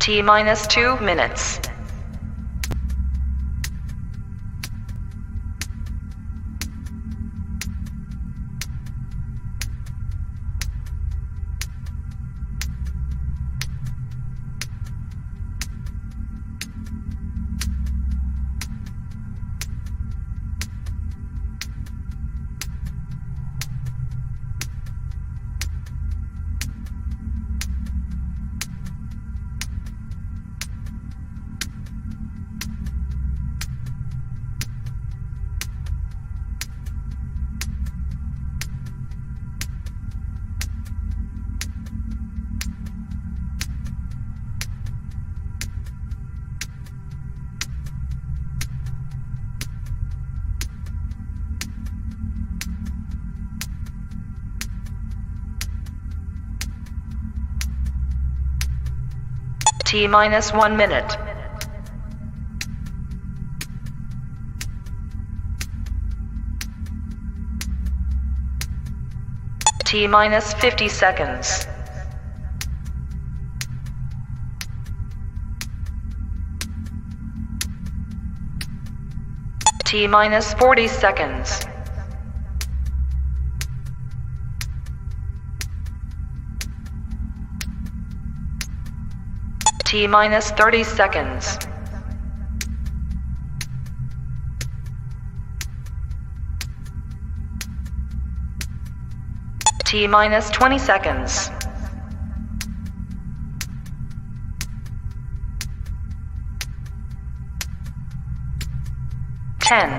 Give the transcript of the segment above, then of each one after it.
T minus 2 minutes. T minus 1 minute. T minus 50 seconds. T minus 40 seconds. T minus 30 seconds. T minus 20 seconds. Ten,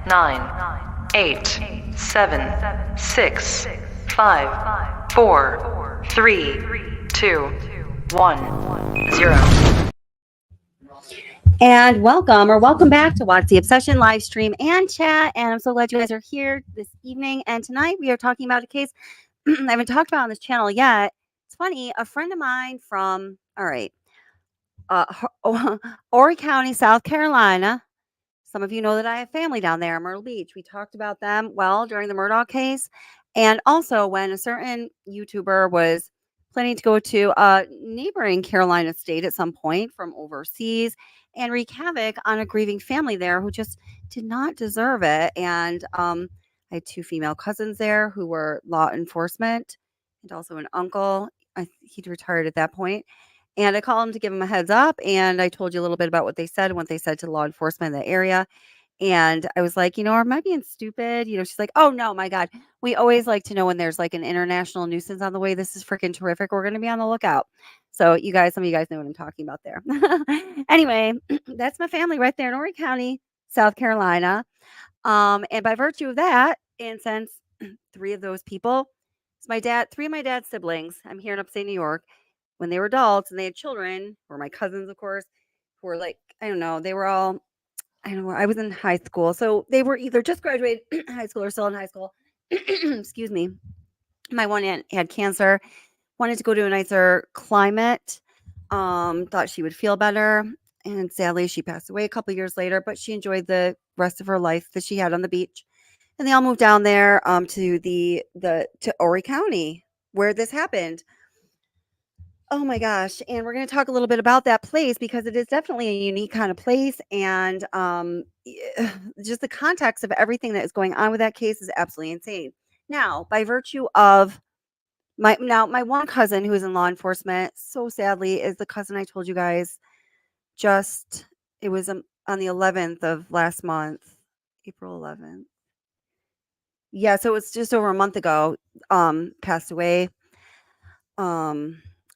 9, 8, 7, 6, 5, 4, 3, 2, 1, 0. And welcome back to Watch the Obsession live stream and chat. And I'm so glad you guys are here this evening. And tonight we are talking about a case I haven't talked about on this channel yet. It's funny, a friend of mine from, Horry County, South Carolina. Some of you know that I have family down there in Myrtle Beach. We talked about them during the Murdaugh case. And also when a certain YouTuber was planning to go to a neighboring Carolina state at some point from overseas and wreak havoc on a grieving family there who just did not deserve it. And I had two female cousins there who were law enforcement and also an uncle. He'd retired at that point. And I called him to give him a heads up. And I told you a little bit about what they said and what they said to law enforcement in the area. And I was like, am I being stupid? She's like, oh, no, my God. We always like to know when there's like an international nuisance on the way. This is freaking terrific. We're going to be on the lookout. So some of you guys know what I'm talking about there. Anyway, that's my family right there in Horry County, South Carolina. And by virtue of that, and since three of those people, three of my dad's siblings, I'm here in upstate New York, when they were adults and they had children, or my cousins, of course, who were like, I don't know, they were all, I don't know, I was in high school. So they were either just graduated high school or still in high school. Excuse me. My one aunt had cancer, wanted to go to a nicer climate, thought she would feel better. And sadly, she passed away a couple years later, but she enjoyed the rest of her life that she had on the beach. And they all moved down there to Horry County, where this happened. Oh my gosh. And we're going to talk a little bit about that place because it is definitely a unique kind of place. And just the context of everything that is going on with that case is absolutely insane. Now, by virtue of my one cousin who is in law enforcement, so sadly, is the cousin I told you guys it was on the 11th of last month, April 11th. Yeah, so it was just over a month ago, passed away.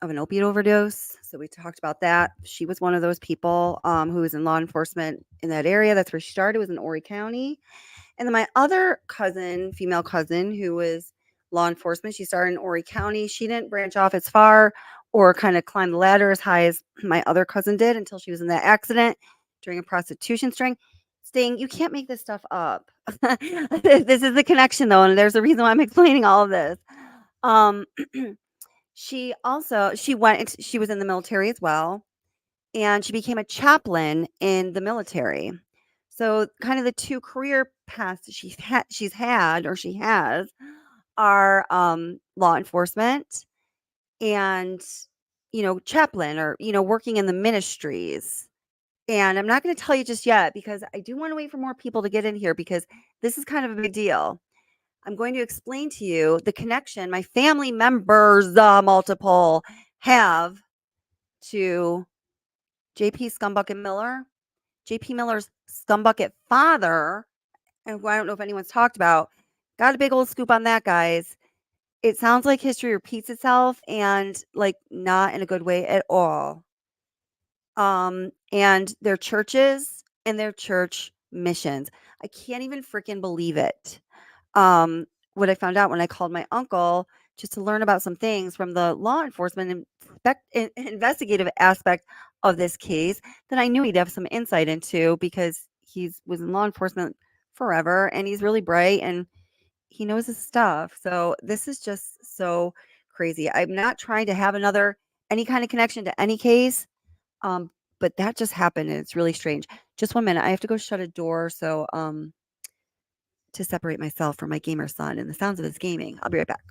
Of an opiate overdose. So we talked about that. She was one of those people who was in law enforcement in that area. That's where she started, was in Horry County. And then my other cousin, female cousin, who was law enforcement, she started in Horry County. She didn't branch off as far or kind of climb the ladder as high as my other cousin did until she was in that accident during a prostitution sting. You can't make this stuff up. This is the connection, though, and there's a reason why I'm explaining all of this. She was in the military as well, and she became a chaplain in the military. So kind of the two career paths she has are law enforcement and chaplain or, working in the ministries. And I'm not going to tell you just yet because I do want to wait for more people to get in here because this is kind of a big deal. I'm going to explain to you the connection my family members, multiple, have to JP Scumbucket Miller, JP Miller's Scumbucket father, and who I don't know if anyone's talked about. Got a big old scoop on that, guys. It sounds like history repeats itself and like not in a good way at all. And their churches and their church missions. I can't even freaking believe it. Um, what I found out when I called my uncle just to learn about some things from the law enforcement investigative aspect of this case that I knew he'd have some insight into because he's was in law enforcement forever and he's really bright and he knows his stuff. So this is just so crazy. I'm not trying to have any kind of connection to any case. Um, but that just happened and it's really strange. Just 1 minute. I have to go shut a door so to separate myself from my gamer son and the sounds of his gaming. I'll be right back.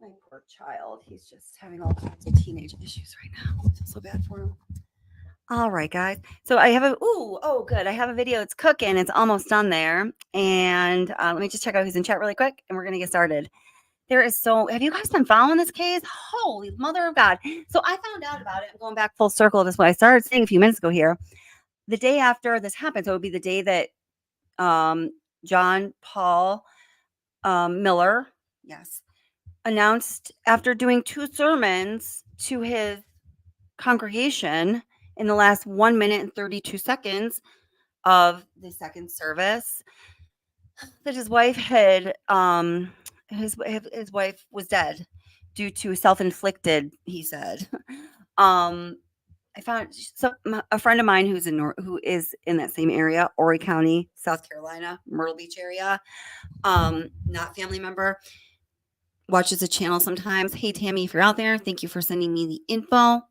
My poor child. He's just having all kinds of teenage issues right now. I feel so bad for him. All right, guys. So I have good. I have a video. It's cooking. It's almost done there. And let me just check out who's in chat really quick, and we're gonna get started. Have you guys been following this case? Holy mother of God. So I found out about it. I'm going back full circle. This is what I started saying a few minutes ago here. The day after this happened, so it would be the day that John Paul Miller, yes, announced after doing 2 sermons to his congregation in the last 1 minute and 32 seconds of the second service that his wife had his wife was dead due to self-inflicted, he said. I found a friend of mine who is in that same area, Horry County, South Carolina, Myrtle Beach area, not family member, watches the channel sometimes. Hey, Tammy, if you're out there, thank you for sending me the info.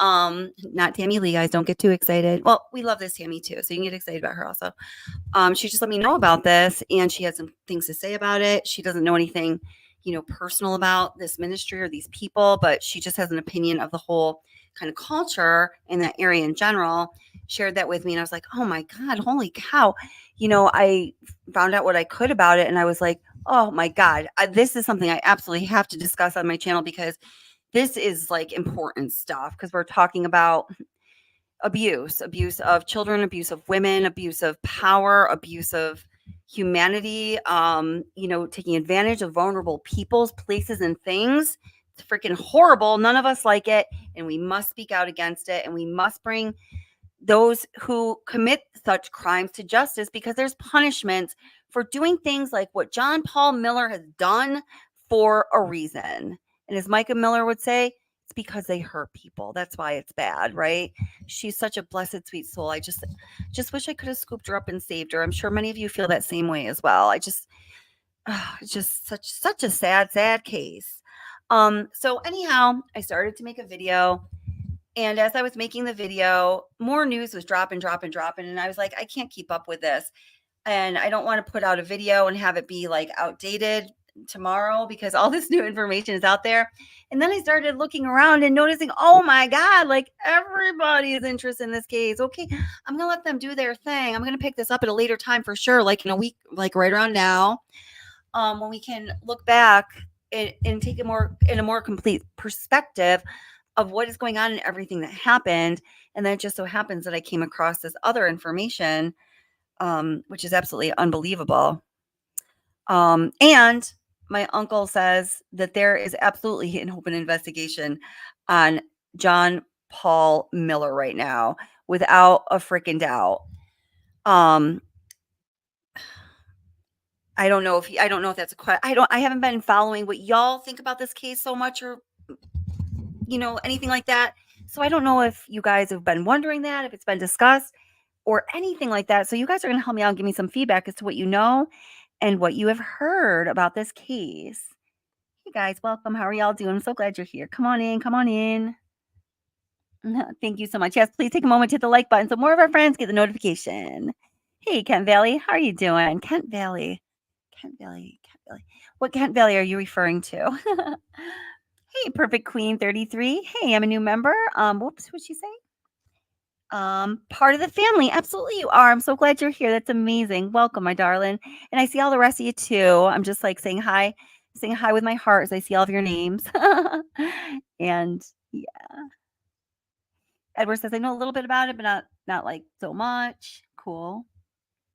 Not Tammy Lee, guys, don't get too excited. Well, we love this Tammy too, so you can get excited about her also. She just let me know about this and she had some things to say about it. She doesn't know anything, personal about this ministry or these people, but she just has an opinion of the whole kind of culture in that area in general. Shared that with me and I was like, oh my God, holy cow. I found out what I could about it and I was like, oh my God, this is something I absolutely have to discuss on my channel because this is like important stuff because we're talking about abuse of children, abuse of women, abuse of power, abuse of humanity, taking advantage of vulnerable peoples, places, and things. It's freaking horrible. None of us like it, and we must speak out against it, and we must bring those who commit such crimes to justice because there's punishments for doing things like what John Paul Miller has done for a reason. And as Mica Miller would say, it's because they hurt people. That's why it's bad, right? She's such a blessed, sweet soul. I just wish I could have scooped her up and saved her. I'm sure many of you feel that same way as well. It's just such a sad case. So anyhow, I started to make a video. And as I was making the video, more news was dropping. And I was like, I can't keep up with this. And I don't want to put out a video and have it be like outdated tomorrow because all this new information is out there. And then I started looking around and noticing, oh my God, like everybody is interested in this case. Okay, I'm going to let them do their thing. I'm going to pick this up at a later time for sure, like in a week, like right around now, when we can look back and take in a more complete perspective of what is going on and everything that happened. And then it just so happens that I came across this other information, which is absolutely unbelievable. And my uncle says that there is absolutely an open investigation on John Paul Miller right now, without a freaking doubt. I don't know if that's a question. I haven't been following what y'all think about this case so much or anything like that. So I don't know if you guys have been wondering that, if it's been discussed or anything like that. So you guys are going to help me out and give me some feedback as to what you know and what you have heard about this case. Hey guys, welcome. How are y'all doing? I'm so glad you're here. Come on in. Come on in. Thank you so much. Yes, please take a moment to hit the like button so more of our friends get the notification. Hey, Kent Valley, how are you doing? Kent Valley. Kent Valley. Kent Valley. What Kent Valley are you referring to? Hey, Perfect Queen 33. Hey, I'm a new member. Whoops, what'd she say? Part of the family. Absolutely you are. I'm so glad you're here. That's amazing. Welcome, my darling. And I see all the rest of you too. I'm just like saying hi with my heart as I see all of your names. And yeah. Edward says, I know a little bit about it, but not like so much. Cool.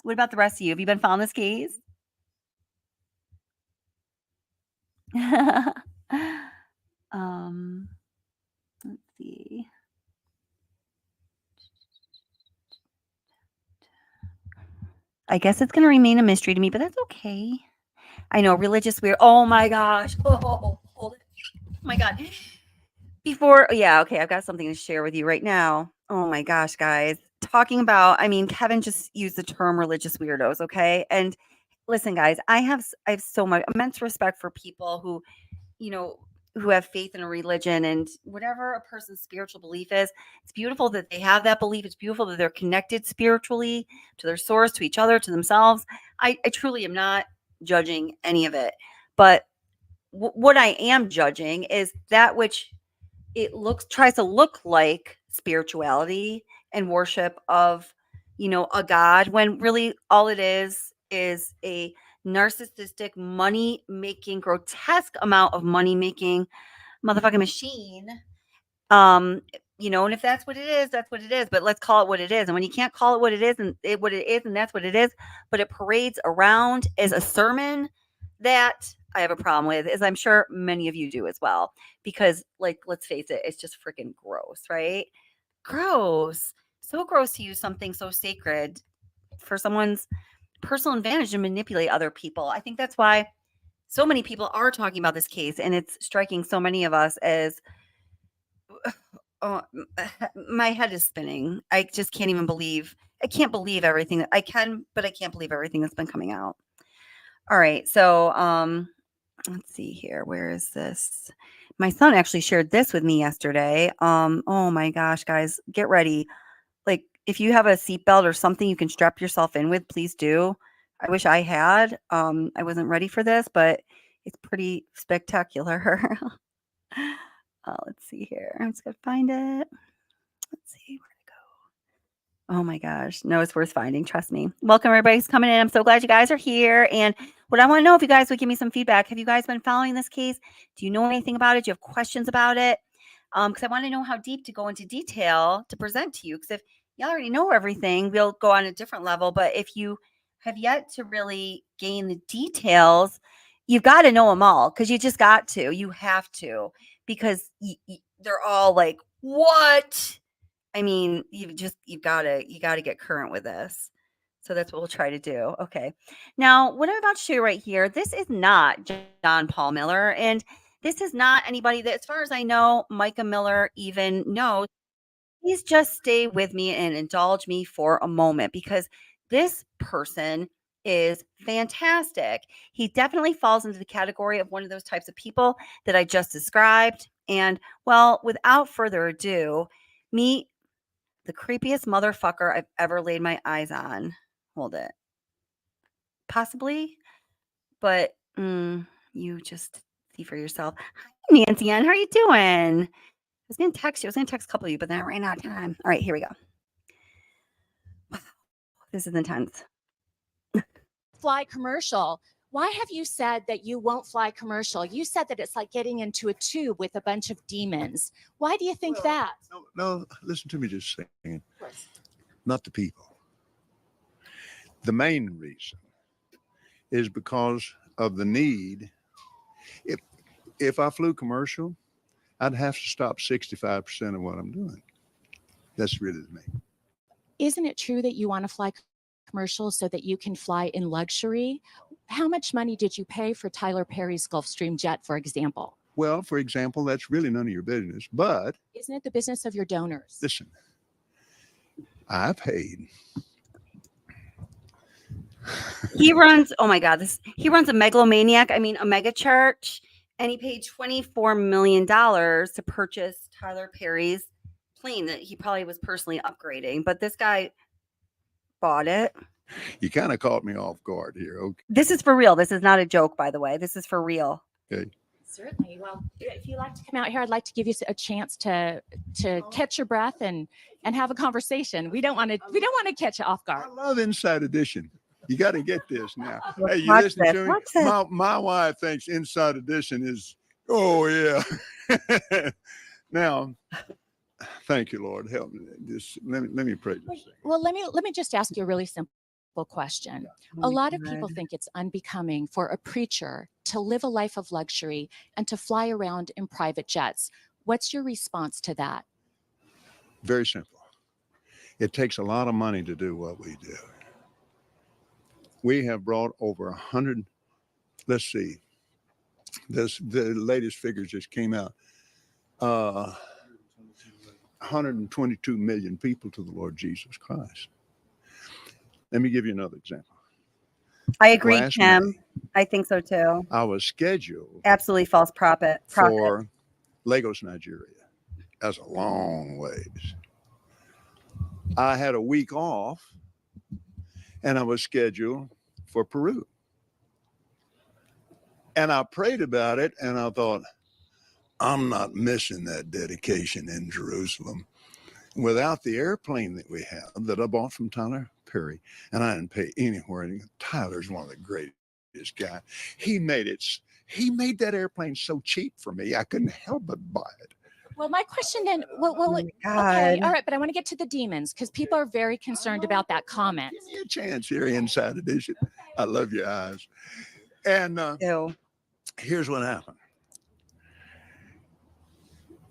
What about the rest of you? Have you been following this case? Let's see. I guess it's going to remain a mystery to me, but that's okay. I know, religious weird. Oh my gosh. Oh, hold it. Oh my God. Okay, I've got something to share with you right now. Oh my gosh, guys. Talking about, Kevin just used the term religious weirdos, okay? And listen, guys, I have so much immense respect for people who have faith in a religion and whatever a person's spiritual belief is. It's beautiful that they have that belief. It's beautiful that they're connected spiritually to their source, to each other, to themselves. I truly am not judging any of it. But what I am judging is that which tries to look like spirituality and worship of, a god, when really all it is a narcissistic money making, grotesque amount of money making motherfucking machine. And if that's what it is, that's what it is. But let's call it what it is. And when you can't call it what it is and that's what it is, but it parades around as a sermon, that I have a problem with, as I'm sure many of you do as well. Because, like, let's face it, it's just freaking gross, right? Gross. So gross to use something so sacred for someone's personal advantage and manipulate other people. I think that's why so many people are talking about this case, and it's striking so many of us as oh, my head is spinning. I just can't even believe. I can't believe everything that I can, but I can't believe everything that's been coming out. All right, so let's see here. Where is this? My son actually shared this with me yesterday. Oh my gosh, guys, get ready. Like, if you have a seatbelt or something you can strap yourself in with, please do. I wish I had. I wasn't ready for this, but it's pretty spectacular. Let's see here. I'm just gonna find it. Let's see where to go. Oh my gosh. No, it's worth finding. Trust me. Welcome, everybody's coming in. I'm so glad you guys are here. And what I want to know, if you guys would give me some feedback, have you guys been following this case? Do you know anything about it? Do you have questions about it? Because I want to know how deep to go into detail to present to you. Because if you already know everything, we'll go on a different level. But if you have yet to really gain the details, you've got to know them all, because you just got to. You have to, because they're all like, what? I mean, you gotta get current with this. So that's what we'll try to do. Okay. Now, what I'm about to show you right here, this is not John Paul Miller, and this is not anybody that, as far as I know, Mica Miller even knows. Please just stay with me and indulge me for a moment, because this person is fantastic. He definitely falls into the category of one of those types of people that I just described. And, well, without further ado, meet the creepiest motherfucker I've ever laid my eyes on. Hold it. Possibly, but you just see for yourself. Hi, Nancy Ann. How are you doing? I was going to text you. I was going to text a couple of you, but then I ran out of time. All right, here we go. Wow, this is intense. Fly commercial. Why have you said that you won't fly commercial? You said that it's like getting into a tube with a bunch of demons. Why do you think that? No, listen to me just a second. Not the people. The main reason is because of the need. If I flew commercial, I'd have to stop 65% of what I'm doing. That's really the main. Isn't it true that you want to fly commercial so that you can fly in luxury? How much money did you pay for Tyler Perry's Gulfstream jet, for example? Well, for example, that's really none of your business, but isn't it the business of your donors? Listen, I paid. He runs, oh my God, he runs a megalomaniac, a mega church. And he paid $24 million to purchase Tyler Perry's plane that he probably was personally upgrading. But this guy bought it. You kind of caught me off guard here. Okay. This is for real. This is not a joke, by the way. This is for real. Certainly. Well, if you'd like to come out here, I'd like to give you a chance to catch your breath and have a conversation. We don't want to catch you off guard. I love Inside Edition. You got to get this now. Hey, you Watch listen this, to me? watch this. My wife thinks Inside Edition is, oh, yeah. Now, thank you, Lord. Help me. Let me pray this thing. Well, let me just ask you a really simple question. Oh A my lot of God. people think it's unbecoming for a preacher to live a life of luxury and to fly around in private jets. What's your response to that? Very simple. It takes a lot of money to do what we do. We have brought over 100, let's see, the latest figures just came out, 122 million people to the Lord Jesus Christ. Let me give you another example. I agree, Last Kim. May, I think so too. I was scheduled Absolutely false prophet. for Lagos, Nigeria. That's a long ways. I had a week off and I was scheduled for Peru. And I prayed about it and I thought, I'm not missing that dedication in Jerusalem. Without the airplane that we have that I bought from Tyler Perry, and I didn't pay anywhere. And Tyler's one of the greatest guys. He made that airplane so cheap for me, I couldn't help but buy it. Well, my question then, Oh my okay, God. all right, but I want to get to the demons because people are very concerned about that comment. Give me a chance here, Inside Edition. I love your eyes. And Ew. here's what happened.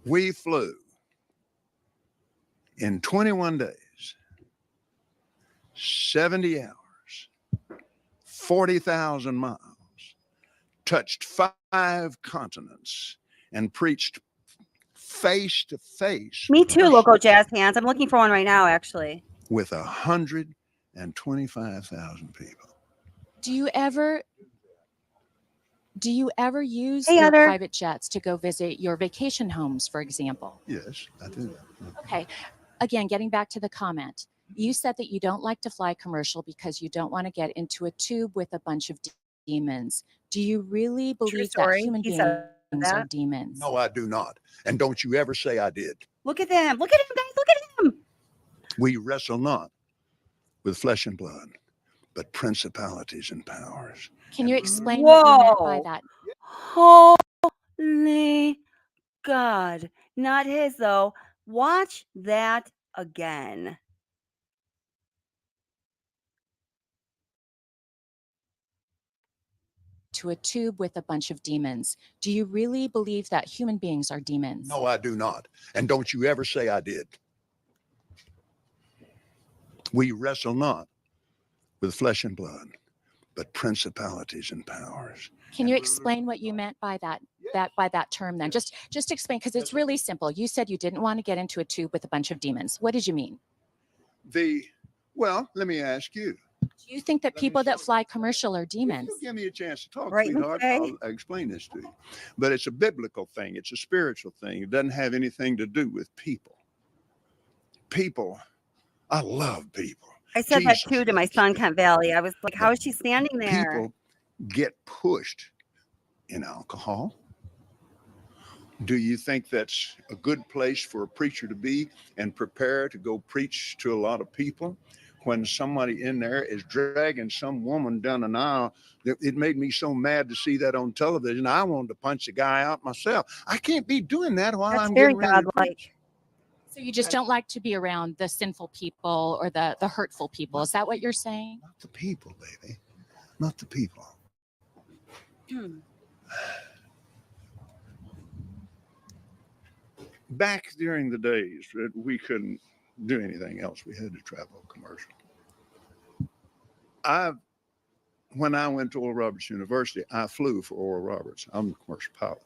We flew in 21 days, 70 hours, 40,000 miles, touched 5 continents, and preached face to face. Me too, local jazz hands. I'm looking for one right now, actually. With 125,000 people. Do you ever use Hey, your Heather. private jets to go visit your vacation homes, for example? Yes, I do. Okay. Again, getting back to the comment, you said that you don't like to fly commercial because you don't want to get into a tube with a bunch of demons. Do you really believe that story. human He beings said are that. demons? No, I do not. And don't you ever say I did. Look at them. Look at him, guys. Look at him. We wrestle not with flesh and blood, but principalities and powers. Can you explain what you meant by Whoa. that? Holy God. Not his, though. Watch that again. To a tube with a bunch of demons. Do you really believe that human beings are demons? No, I do not. And don't you ever say I did. We wrestle not with flesh and blood, but principalities and powers. Can you explain what you meant by that term then? Just explain, because it's really simple. You said you didn't want to get into a tube with a bunch of demons. What did you mean? Well, let me ask you. Do you think that people that fly commercial are demons? If you give me a chance to talk, Right, sweetheart, okay. I'll explain this to you. But it's a biblical thing. It's a spiritual thing. It doesn't have anything to do with people. People, I love people. I said that Jesus too to my loves son, people. Kent Valley. I was like, how is she standing there? People get pushed in alcohol. Do you think that's a good place for a preacher to be and prepare to go preach to a lot of people? When somebody in there is dragging some woman down an aisle, it made me so mad to see that on television. I wanted to punch the guy out myself. I can't be doing that while That's I'm very getting ready to preach. godlike. So you just don't like to be around the sinful people or the hurtful people. Is that what you're saying? Not the people, baby. Not the people. Back during the days that we couldn't do anything else, we had to travel commercial. When I went to Oral Roberts University, I flew for Oral Roberts. I'm a commercial pilot.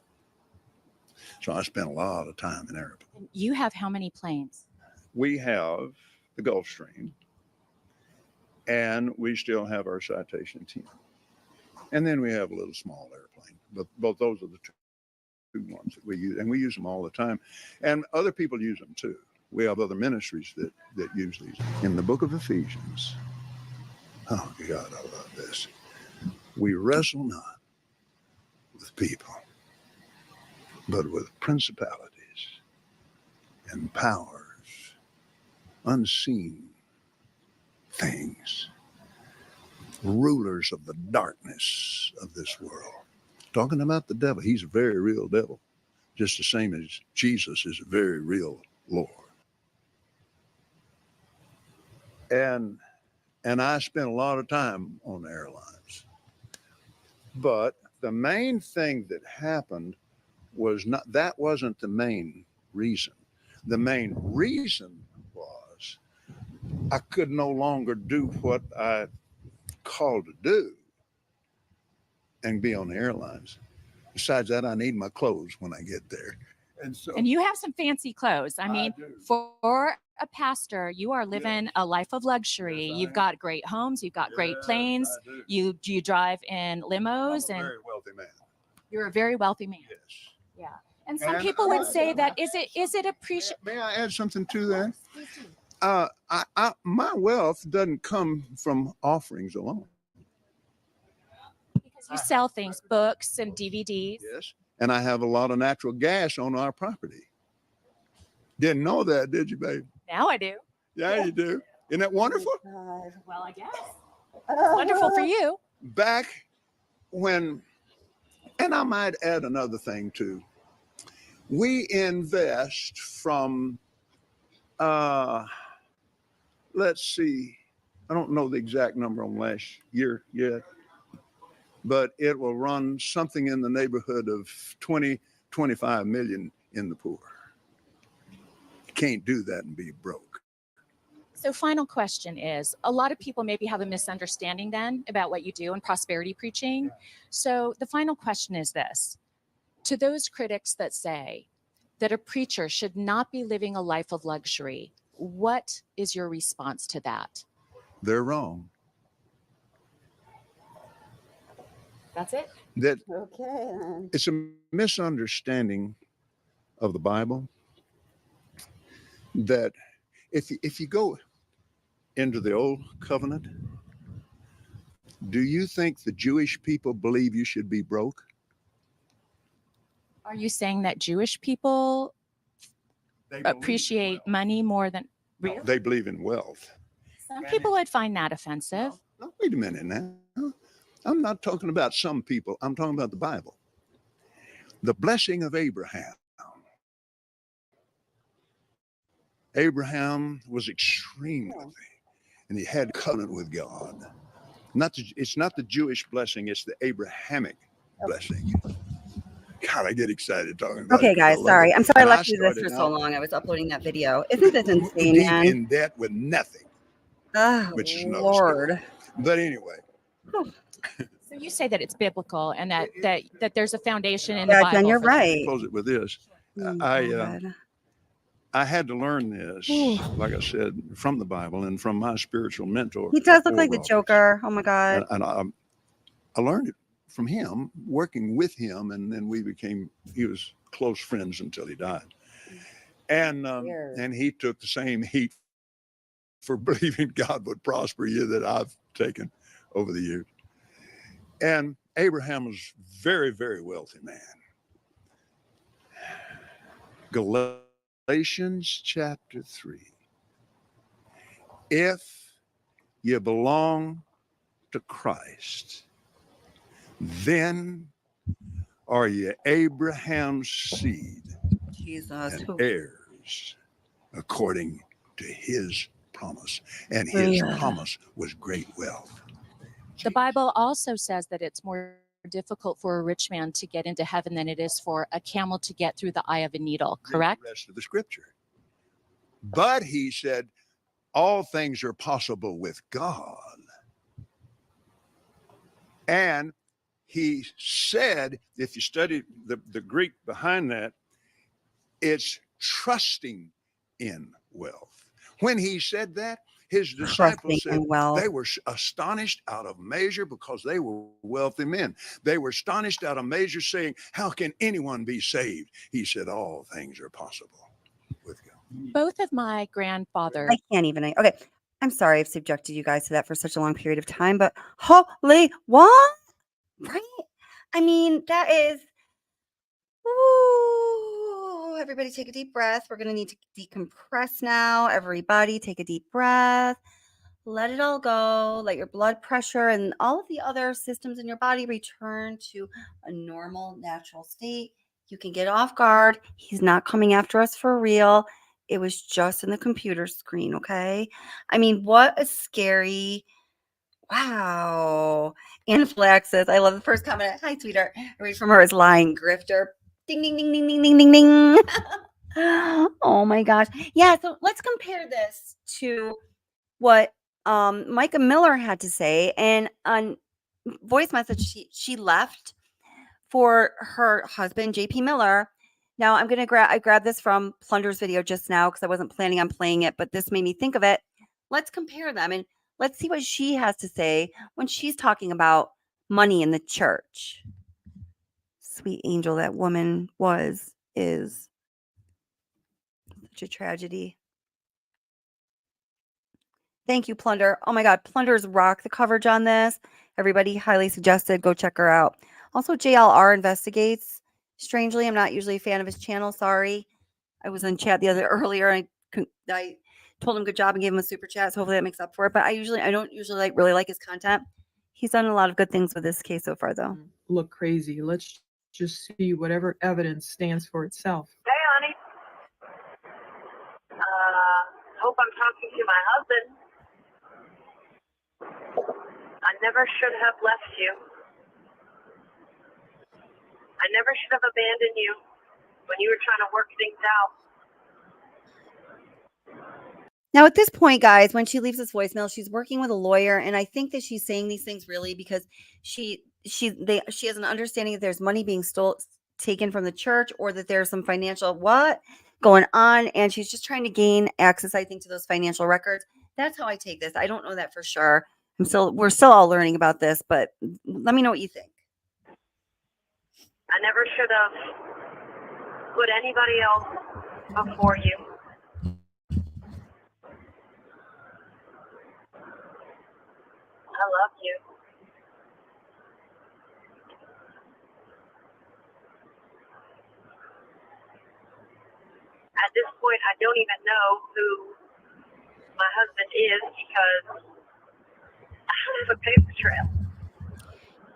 So I spent a lot of time in airplanes. You have how many planes? We have the Gulfstream, and we still have our Citation 10. And then we have a little small airplane, but both those are the two ones that we use, and we use them all the time. And other people use them too. We have other ministries that use these. In the book of Ephesians, oh God, I love this. We wrestle not with people, but with principalities and powers, unseen things, rulers of the darkness of this world. Talking about the devil, he's a very real devil, just the same as Jesus is a very real Lord. And I spent a lot of time on airlines. But the main thing that happened wasn't the main reason. The main reason was I could no longer do what I called to do and be on the airlines. Besides that, I need my clothes when I get there. And you have some fancy clothes. I mean, for a pastor, you are living a life of luxury. Yes, you've got great homes, you've got great planes. You drive in limos, I'm a and very wealthy man. you're a very wealthy man. Yes. Yeah. And some people would say that is it appreciate? May I add something to that? My wealth doesn't come from offerings alone. Because you sell things, books and DVDs. Yes. And I have a lot of natural gas on our property. Didn't know that, did you, babe? Now I do. Yeah, you do. Isn't that wonderful? Well, I guess. Wonderful for you. Back when, and I might add another thing too. We invest from, let's see, I don't know the exact number on last year yet, but it will run something in the neighborhood of 20, 25 million in the poor. You can't do that and be broke. So final question is, a lot of people maybe have a misunderstanding then about what you do in prosperity preaching. So the final question is this: to those critics that say that a preacher should not be living a life of luxury, what is your response to that? They're wrong. That's it? That Okay. it's a misunderstanding of the Bible that if you go into the old covenant, do you think the Jewish people believe you should be broke? Are you saying that Jewish people appreciate money more than real? They believe in wealth. Some people would find that offensive. No, wait a minute now. I'm not talking about some people. I'm talking about the Bible. The blessing of Abraham. Abraham was extremely wealthy, and he had covenant with God. It's not the Jewish blessing, it's the Abrahamic blessing. God, I get excited talking about it. Okay, guys, sorry. I'm sorry I left you this for so out long. I was uploading that video. Isn't this insane, deep man? in debt with nothing, Oh, which is another Lord. story. But anyway, So you say that it's biblical and that there's a foundation in the Yeah, Bible. Jen, you're for that. right. close it with this. Oh, God. I had to learn this, like I said, from the Bible and from my spiritual mentor. He does look like the Roberts. Joker. Oh, my God. And I learned it from him, working with him, and then he was close friends until he died. And he took the same heat for believing God would prosper you that I've taken over the years. And Abraham was very, very wealthy man. Galatians chapter 3. If you belong to Christ, then are you Abraham's seed Jesus. and heirs according to his promise. And his promise was great wealth. The Bible also says that it's more difficult for a rich man to get into heaven than it is for a camel to get through the eye of a needle, correct? The rest of the scripture. But he said, all things are possible with God. And he said, if you study the Greek behind that, it's trusting in wealth. When he said that, His disciples Trusting said and wealth. they were astonished out of measure because they were wealthy men. They were astonished out of measure, saying, how can anyone be saved? He said, all things are possible with God. Both of my grandfathers. I can't even. Okay. I'm sorry I've subjected you guys to that for such a long period of time, but holy what? Right? I mean, that is. Ooh, everybody take a deep breath. We're going to need to decompress now. Everybody take a deep breath. Let it all go. Let your blood pressure and all of the other systems in your body return to a normal, natural state. You can get off guard. He's not coming after us for real. It was just in the computer screen, okay? I mean, what a scary. Wow. Anaphylaxis. I love the first comment. Hi, sweetheart. I read from her as lying grifter. Ding, ding, ding, ding, ding, ding, ding, ding. Oh my gosh. Yeah, so let's compare this to what Mica Miller had to say. And on voice message, she left for her husband, JP Miller. Now I'm gonna I grabbed this from Plunder's video just now because I wasn't planning on playing it, but this made me think of it. Let's compare them and let's see what she has to say when she's talking about money in the church. Sweet angel that woman is such a tragedy. Thank you, Plunder. Oh my God, Plunder's rock the coverage on this. Everybody highly suggested. Go check her out. Also, JLR investigates. Strangely, I'm not usually a fan of his channel. Sorry. I was in chat earlier. I told him good job and gave him a super chat. So hopefully that makes up for it. But I don't usually really like his content. He's done a lot of good things with this case so far, though. Look crazy. Let's just see whatever evidence stands for itself. Hey, honey. Hope I'm talking to my husband. I never should have left you. I never should have abandoned you when you were trying to work things out. Now, at this point, guys, when she leaves this voicemail, she's working with a lawyer, and I think that she's saying these things really because she has an understanding that there's money being taken from the church, or that there's some financial going on, and she's just trying to gain access, I think, to those financial records. That's how I take this. I don't know that for sure. We're still all learning about this, but let me know what you think. I never should have put anybody else before you. I love you. At this point, I don't even know who my husband is because I don't have a paper trail.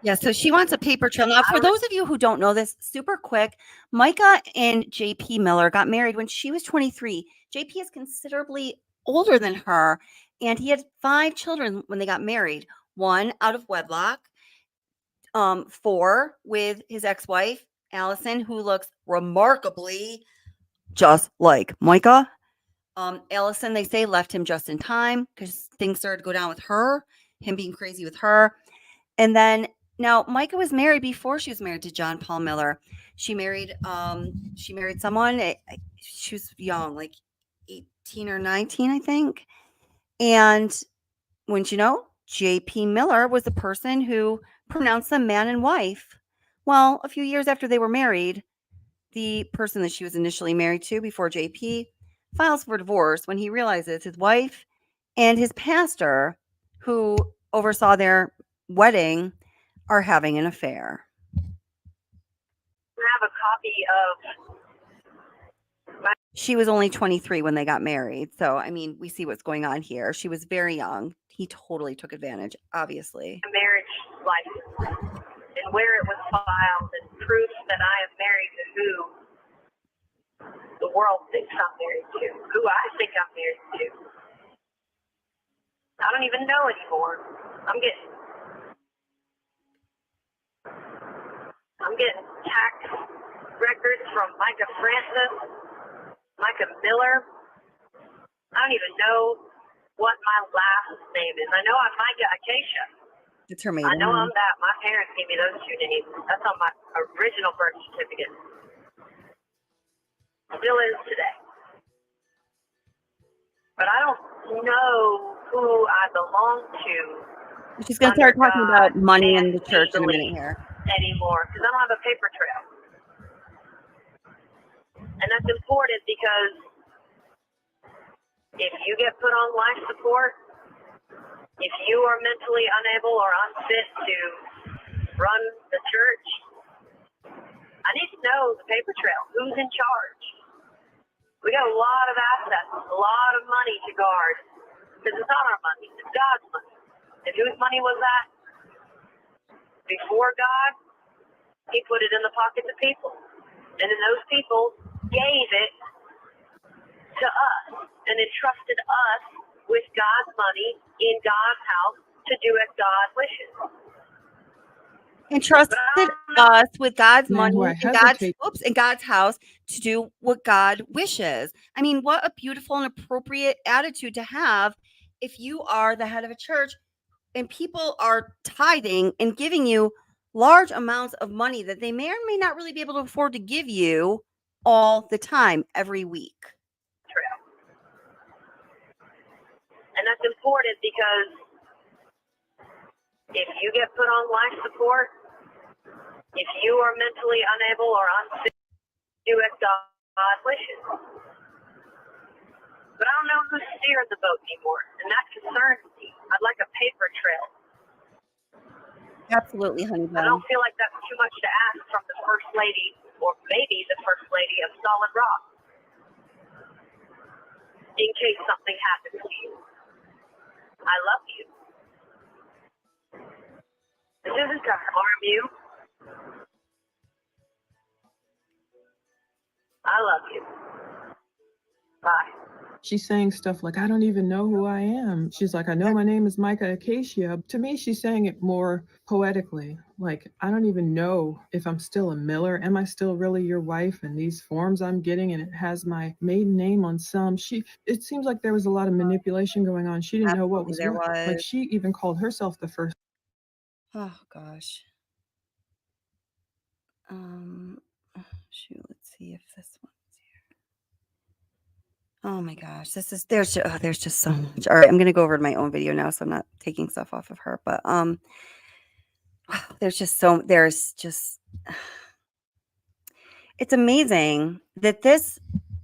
Yeah, so she wants a paper trail. Now, for those of you who don't know this, super quick, Mica and JP Miller got married when she was 23. JP is considerably older than her, and he had 5 children when they got married. 1 out of wedlock, 4 with his ex-wife, Allison, who looks remarkably just like Mica. Allison, they say, left him just in time because things started to go down with her, him being crazy with her. And then now Mica was married before she was married to John Paul Miller. She married someone. She was young, like 18 or 19, I think. And wouldn't you know, J.P. Miller was the person who pronounced them man and wife. Well, a few years after they were married, the person that she was initially married to before J.P. files for divorce when he realizes his wife and his pastor, who oversaw their wedding, are having an affair. I have a copy of She was only 23 when they got married. So, I mean, we see what's going on here. She was very young. He totally took advantage, obviously. my marriage license and where it was filed and proof that I am married to who the world thinks I'm married to, who I think I'm married to. I don't even know anymore. I'm getting tax records from Mica Francis, Mica Miller. I don't even know what my last name is. I know I'm Mica Acacia. It's her maiden I know name. I'm that. My parents gave me those 2 names. That's on my original birth certificate. Still is today. But I don't know who I belong to She's going to under start talking God about money in and the church in a legally minute here. anymore because I don't have a paper trail. And that's important because if you get put on life support, if you are mentally unable or unfit to run the church, I need to know the paper trail. Who's in charge? We got a lot of assets, a lot of money to guard because it's not our money, it's God's money. And whose money was that? Before God, He put it in the pockets of people. And then those people gave it to us and entrusted us with God's money in God's house to do as God wishes. Entrusted us with God's Man, who money I and God's hesitate. in God's house to do what God wishes. I mean, what a beautiful and appropriate attitude to have if you are the head of a church and people are tithing and giving you large amounts of money that they may or may not really be able to afford to give you all the time, every week. And that's important because if you get put on life support, if you are mentally unable or unfit to do as God wishes. But I don't know who's steering the boat anymore, and that concerns me. I'd like a paper trail. Absolutely, honey I bun. don't feel like that's too much to ask from the First Lady, or maybe the First Lady of Solid Rock, in case something happens to you. I love you. This isn't to harm you. I love you. Bye. She's saying stuff like, I don't even know who I am. She's like, I know my name is Mica Acacia. To me, she's saying it more poetically. Like, I don't even know if I'm still a Miller. Am I still really your wife? And these forms I'm getting, and it has my maiden name on some. It seems like there was a lot of manipulation going on. She didn't know what was Absolutely, there what. Like, was. she even called herself the first. Oh gosh. Shoot, let's see if this one's here. Oh my gosh, there's just so much. All right, I'm gonna go over to my own video now, so I'm not taking stuff off of her. But there's just it's amazing that this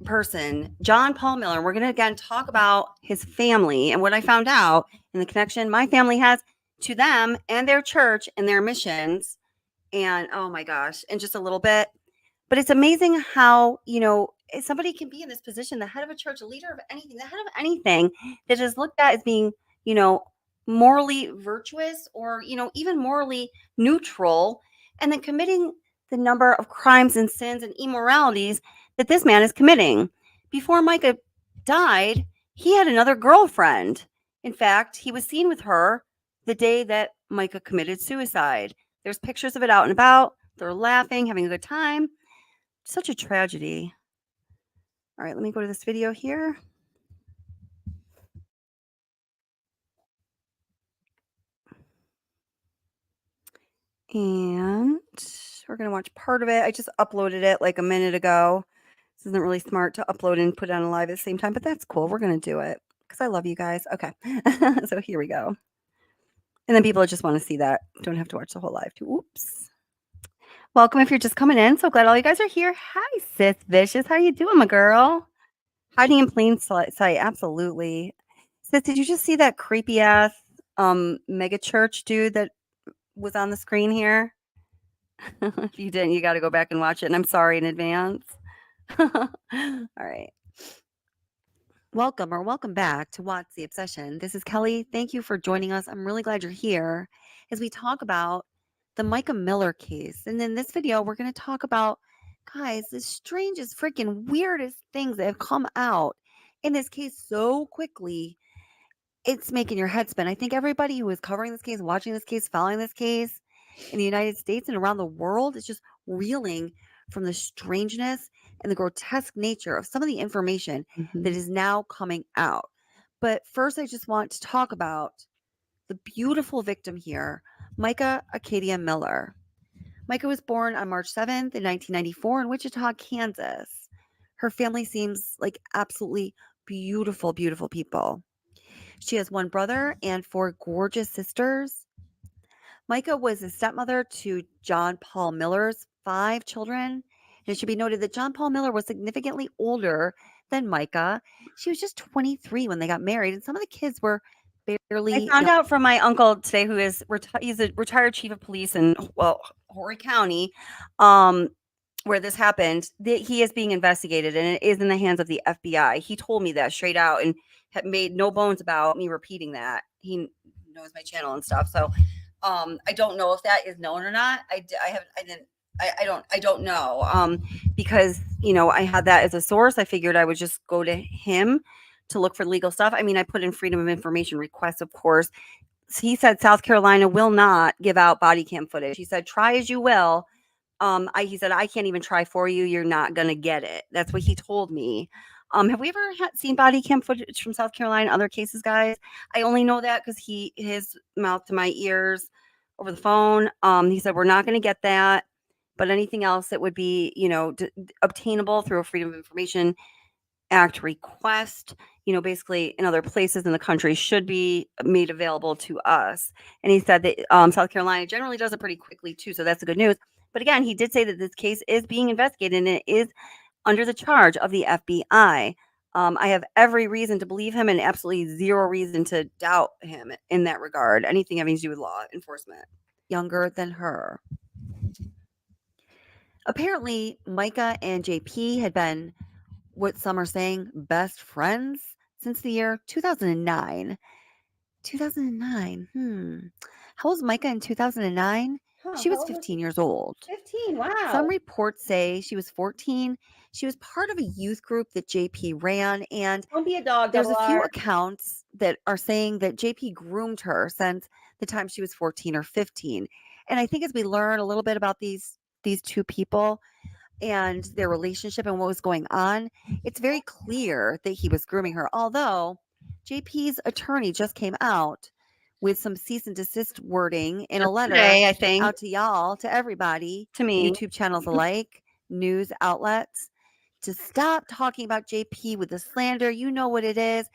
person, John Paul Miller, we're gonna again talk about his family and what I found out and the connection my family has to them and their church and their missions. And oh my gosh, in just a little bit. But it's amazing how, somebody can be in this position, the head of a church, a leader of anything, the head of anything that is looked at as being, morally virtuous or, even morally neutral, and then committing the number of crimes and sins and immoralities that this man is committing. Before Micah died, he had another girlfriend. In fact, he was seen with her the day that Micah committed suicide. There's pictures of it out and about. They're laughing, having a good time. Such a tragedy. All right, let me go to this video here. And we're going to watch part of it. I just uploaded it like a minute ago. This isn't really smart to upload and put it on live at the same time, but that's cool. We're going to do it because I love you guys. Okay. So here we go. And then people that just want to see that don't have to watch the whole live too. Oops. Welcome if you're just coming in. So glad all you guys are here. Hi, Sis Vicious. How you doing, my girl? Hiding in plain sight. Absolutely. Sis, did you just see that creepy ass mega church dude that was on the screen here? If you didn't, you got to go back and watch it. And I'm sorry in advance. All right. Welcome back to What's the Obsession. This is Kelly. Thank you for joining us. I'm really glad you're here as we talk about the Micah Miller case. And in this video, we're going to talk about, guys, the strangest, freaking weirdest things that have come out in this case so quickly. It's making your head spin. I think everybody who is covering this case, watching this case, following this case in the United States and around the world is just reeling from the strangeness and the grotesque nature of some of the information that is now coming out. But first, I just want to talk about the beautiful victim here, Mica Acadia Miller. Mica was born on March 7th in 1994 in Wichita, Kansas. Her family seems like absolutely beautiful, beautiful people. She has one brother and 4 gorgeous sisters. Mica was a stepmother to John Paul Miller's 5 children. And it should be noted that John Paul Miller was significantly older than Mica. She was just 23 when they got married, and some of the kids were barely. I found out from my uncle today, who is he's a retired chief of police in Horry County, where this happened. That he is being investigated, and it is in the hands of the FBI. He told me that straight out, and had made no bones about me repeating that. He knows my channel and stuff, so. I don't know if that is known or not. I don't know. Because, I had that as a source. I figured I would just go to him to look for legal stuff. I mean, I put in freedom of information requests, of course. He said South Carolina will not give out body cam footage. He said, try as you will. He said, I can't even try for you. You're not going to get it. That's what he told me. Have we ever seen body cam footage from South Carolina? Other cases, guys? I only know that because his mouth to my ears over the phone. He said, we're not going to get that, but anything else that would be, obtainable through a Freedom of Information Act request, basically in other places in the country should be made available to us. And he said that South Carolina generally does it pretty quickly too. So that's the good news. But again, he did say that this case is being investigated and it is under the charge of the FBI. I have every reason to believe him and absolutely zero reason to doubt him in that regard. Anything having to do with law enforcement. Younger than her. Apparently, Mica and JP had been what some are saying best friends since the year 2009. 2009. How old was Mica in 2009? She was 15 years old. 15, wow. Some reports say she was 14. She was part of a youth group that JP ran, and Don't be a dog. there's a few accounts that are saying that JP groomed her since the time she was 14 or 15. And I think as we learn a little bit about these two people and their relationship and what was going on, it's very clear that he was grooming her. Although JP's attorney just came out with some cease and desist wording in a letter Today, I think. out to y'all, to everybody, To me. YouTube channels alike, news outlets, to stop talking about JP with the slander. You know what it is,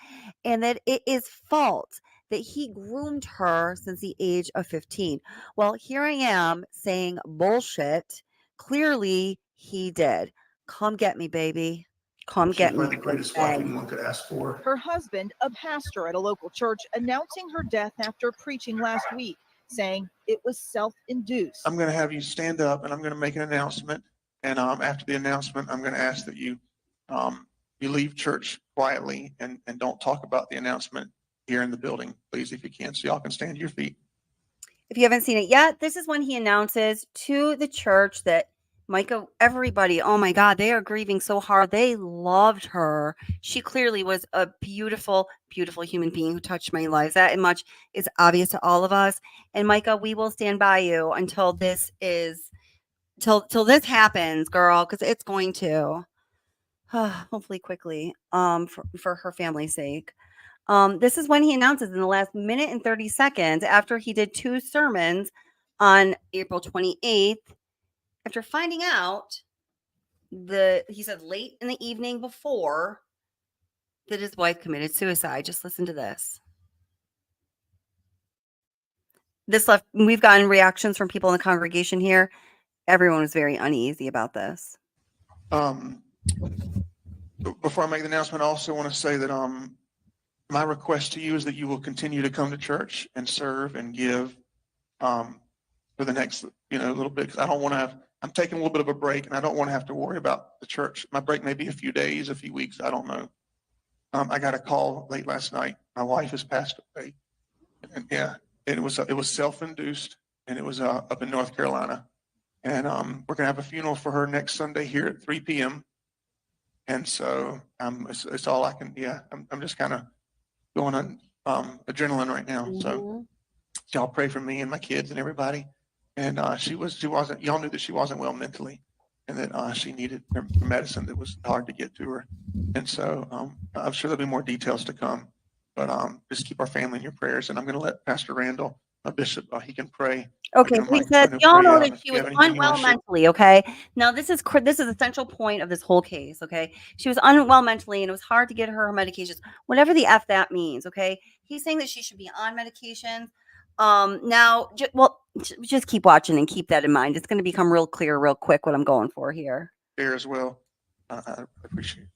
and that it is fault that he groomed her since the age of 15. Well, here I am saying bullshit. Clearly, he did. Come get me, baby. Come get me. The greatest wife anyone could ask for. Her husband, a pastor at a local church, announcing her death after preaching last week, saying it was self-induced. I'm going to have you stand up and I'm going to make an announcement. And after the announcement, I'm going to ask that you leave church quietly and don't talk about the announcement here in the building, please, if you can, so y'all can stand to your feet. If you haven't seen it yet, this is when he announces to the church that Mica, everybody, oh my God, they are grieving so hard. They loved her. She clearly was a beautiful, beautiful human being who touched many lives. That much is obvious to all of us. And Mica, we will stand by you until this is, till this happens, girl, because it's going to, hopefully quickly, for her family's sake. This is when he announces in the last minute and 30 seconds after he did 2 sermons on April 28th. After finding out he said late in the evening before that his wife committed suicide. Just listen to this. We've gotten reactions from people in the congregation here. Everyone was very uneasy about this. Before I make the announcement, I also want to say that my request to you is that you will continue to come to church and serve and give for the next little bit, because I don't want to I'm taking a little bit of a break, and I don't want to have to worry about the church. My break may be a few days, a few weeks, I don't know. I got a call late last night. My wife has passed away, and it was self-induced, and it was up in North Carolina, and we're gonna have a funeral for her next Sunday here at 3 p.m. And so it's all I can. Yeah, I'm just kind of going on adrenaline right now. Mm-hmm. So y'all pray for me and my kids and everybody. And she wasn't, y'all knew that she wasn't well mentally, and that she needed medicine that was hard to get to her. And so I'm sure there'll be more details to come, but just keep our family in your prayers. And I'm going to let Pastor Randall Bishop, he can pray. Okay, Give him so he a said, microphone y'all to know pray that on. she If you was have anything you unwell want to share. mentally, okay? Now, this is the central point of this whole case, okay? She was unwell mentally, and it was hard to get her medications, whatever the F that means, okay? He's saying that she should be on medications. Now, just keep watching and keep that in mind. It's going to become real clear real quick what I'm going for here. There as well. I appreciate it.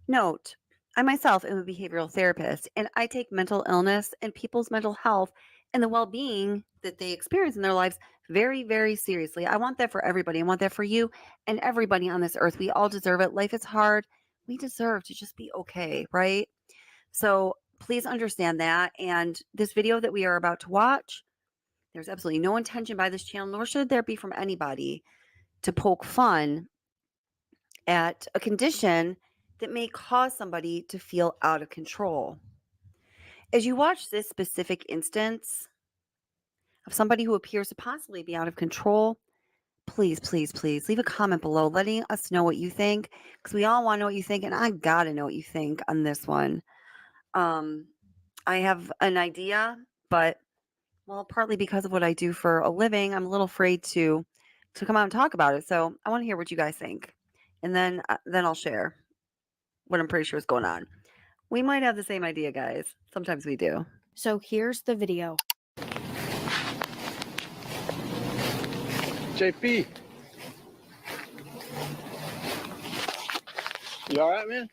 Note, I myself am a behavioral therapist, and I take mental illness and people's mental health and the well-being that they experience in their lives very, very seriously. I want that for everybody. I want that for you and everybody on this earth. We all deserve it. Life is hard. We deserve to just be okay, right? So please understand that. And this video that we are about to watch, there's absolutely no intention by this channel, nor should there be from anybody, to poke fun at a condition that may cause somebody to feel out of control. As you watch this specific instance of somebody who appears to possibly be out of control, please, please, please leave a comment below letting us know what you think, because we all want to know what you think, and I gotta know what you think on this one. I have an idea, but partly because of what I do for a living, I'm a little afraid to come out and talk about it. So I want to hear what you guys think, and then I'll share what I'm pretty sure is going on. We might have the same idea, guys. Sometimes we do. So here's the video. JP. You all right, man?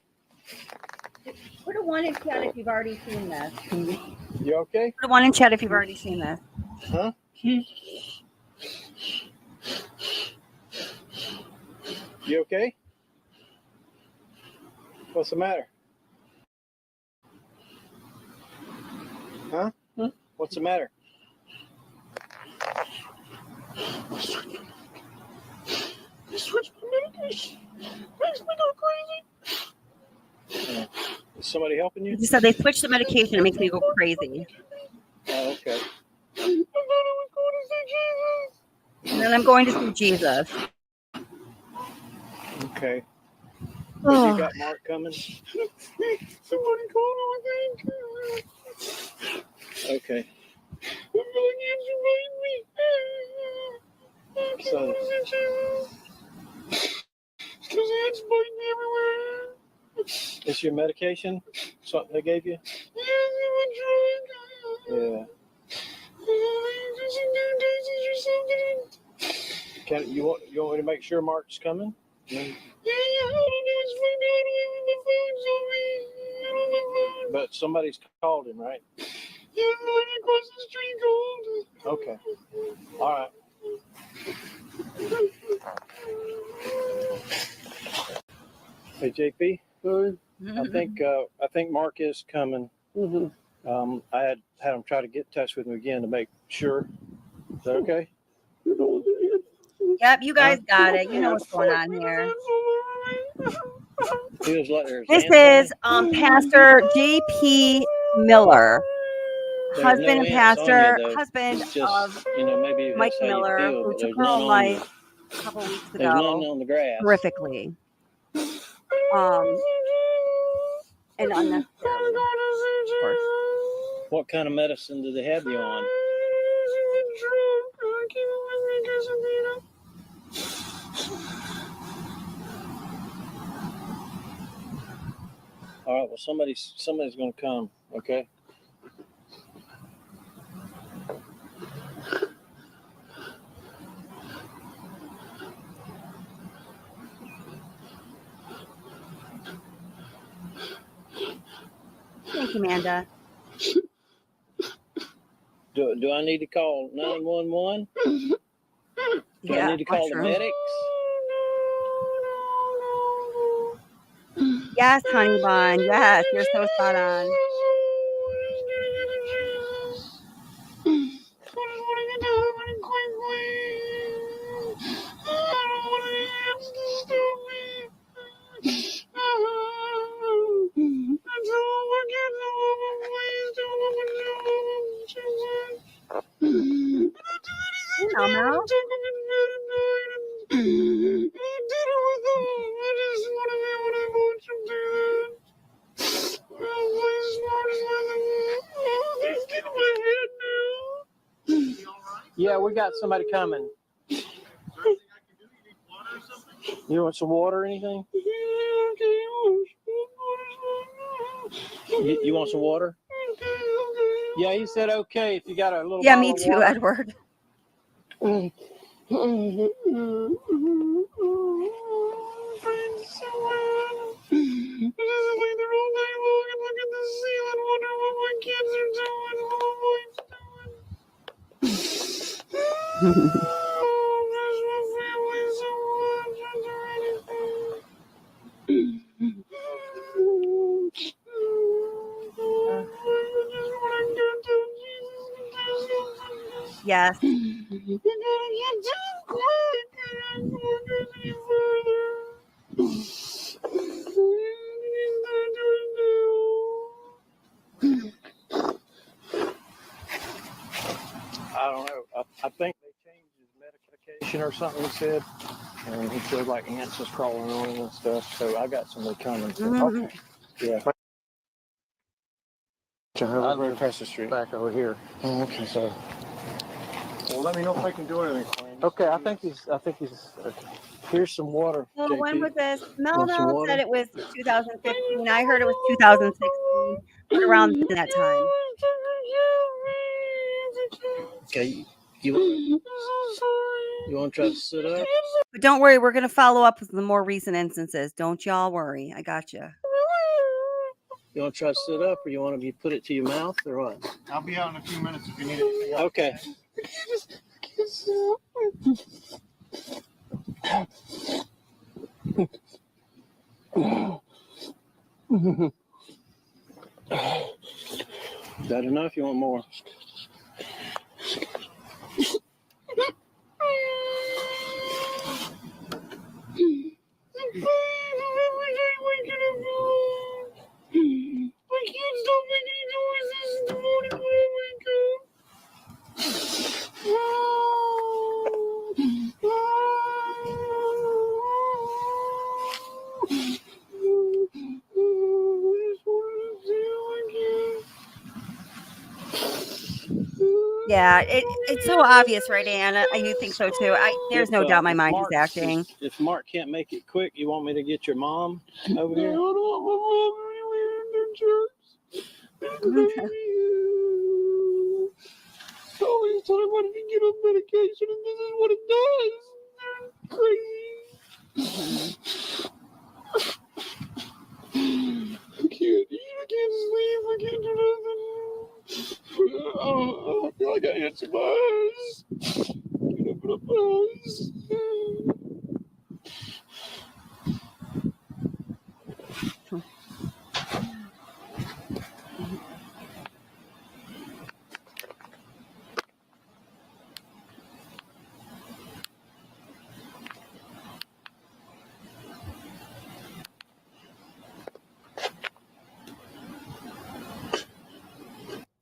Put a 1 in chat if you've already seen this. You okay? Put a 1 in chat if you've already seen this. Huh? You okay? What's the matter? Huh? What's the matter? You switched my medication. Makes me go crazy. Is somebody helping you? You said they switched the medication. It makes me go crazy. Oh, okay. And then I'm going to see Jesus. Okay. Have you got Mark coming? Somebody called him, I think. Okay. I So- Because it's biting me everywhere. Is your medication something they gave you? Yeah. Can you want me to make sure Mark's coming? But somebody's called him, right? Okay. All right. Hey JP, I think Mark is coming. I had him try to get in touch with him again to make sure. Is that okay? Yep, you guys got it. You know what's going on here. He was letting her This hands is Pastor J.P. Miller, There's husband no and ants on pastor, you, though. husband It's just, of maybe that's Mike how you Miller, feel, who but took there's her none own on life you. a couple weeks There's none ago, on the grass. horrifically, and unnecessarily, of course. What kind of medicine do they have you on? All right. Well, somebody's going to come. Okay. Thank you, Amanda. Do I need to call 911? Do I need to call the medics? Yes, honey bun. Yes, you're so spot on. Hey, Mama. Yeah, we got somebody coming. You want some water or anything? You want some water? Yeah, he said okay if you got a little Yeah, bottle me of too, water. Edward. Yes. I don't know. I think they changed his medication or something, he said. And he said like ants was crawling on him and stuff. So I got somebody coming. So, Mhm. yeah. I live across the street. Back over here. Oh, okay. So Well, let me know if I can do anything for you. okay, I think he's here's some water. Well, JP. when was this? Want some Melno water? said it was 2015. I heard it was 2016, but around that time. Okay, you want to try to sit up? But don't worry, we're going to follow up with the more recent instances. Don't y'all worry. I got you. You want to try to sit up, or you want to be put it to your mouth, or what? I'll be out in a few minutes if you need anything else. Okay. Is that enough? You want more? I can't stop making noises in the morning when I wake up. Yeah, it's so obvious, right, Anna? You think so too. There's no doubt in my mind he's acting. If Mark can't make it quick, you want me to get your mom over here? I don't want my mom anywhere in their church. Always told everybody to get on medication, and this is what it does. Crazy. I can't eat, I can't sleep, I can't do nothing. I feel like I answer my eyes. Can't open up my eyes.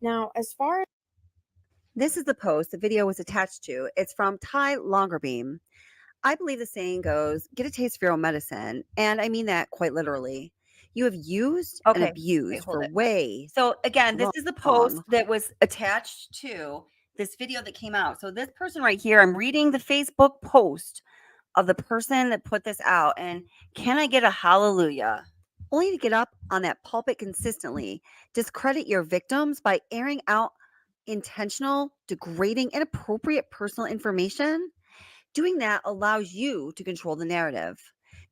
Now, as far as This is the post the video was attached to. It's from Ty Longerbeam. I believe the saying goes, get a taste for your own medicine. And I mean that quite literally. You have used and abused for way. So again, this is the post that was attached to this video that came out. So this person right here, I'm reading the Facebook post of the person that put this out. And can I get a hallelujah? Only to get up on that pulpit consistently, discredit your victims by airing out intentional, degrading, inappropriate personal information. Doing that allows you to control the narrative.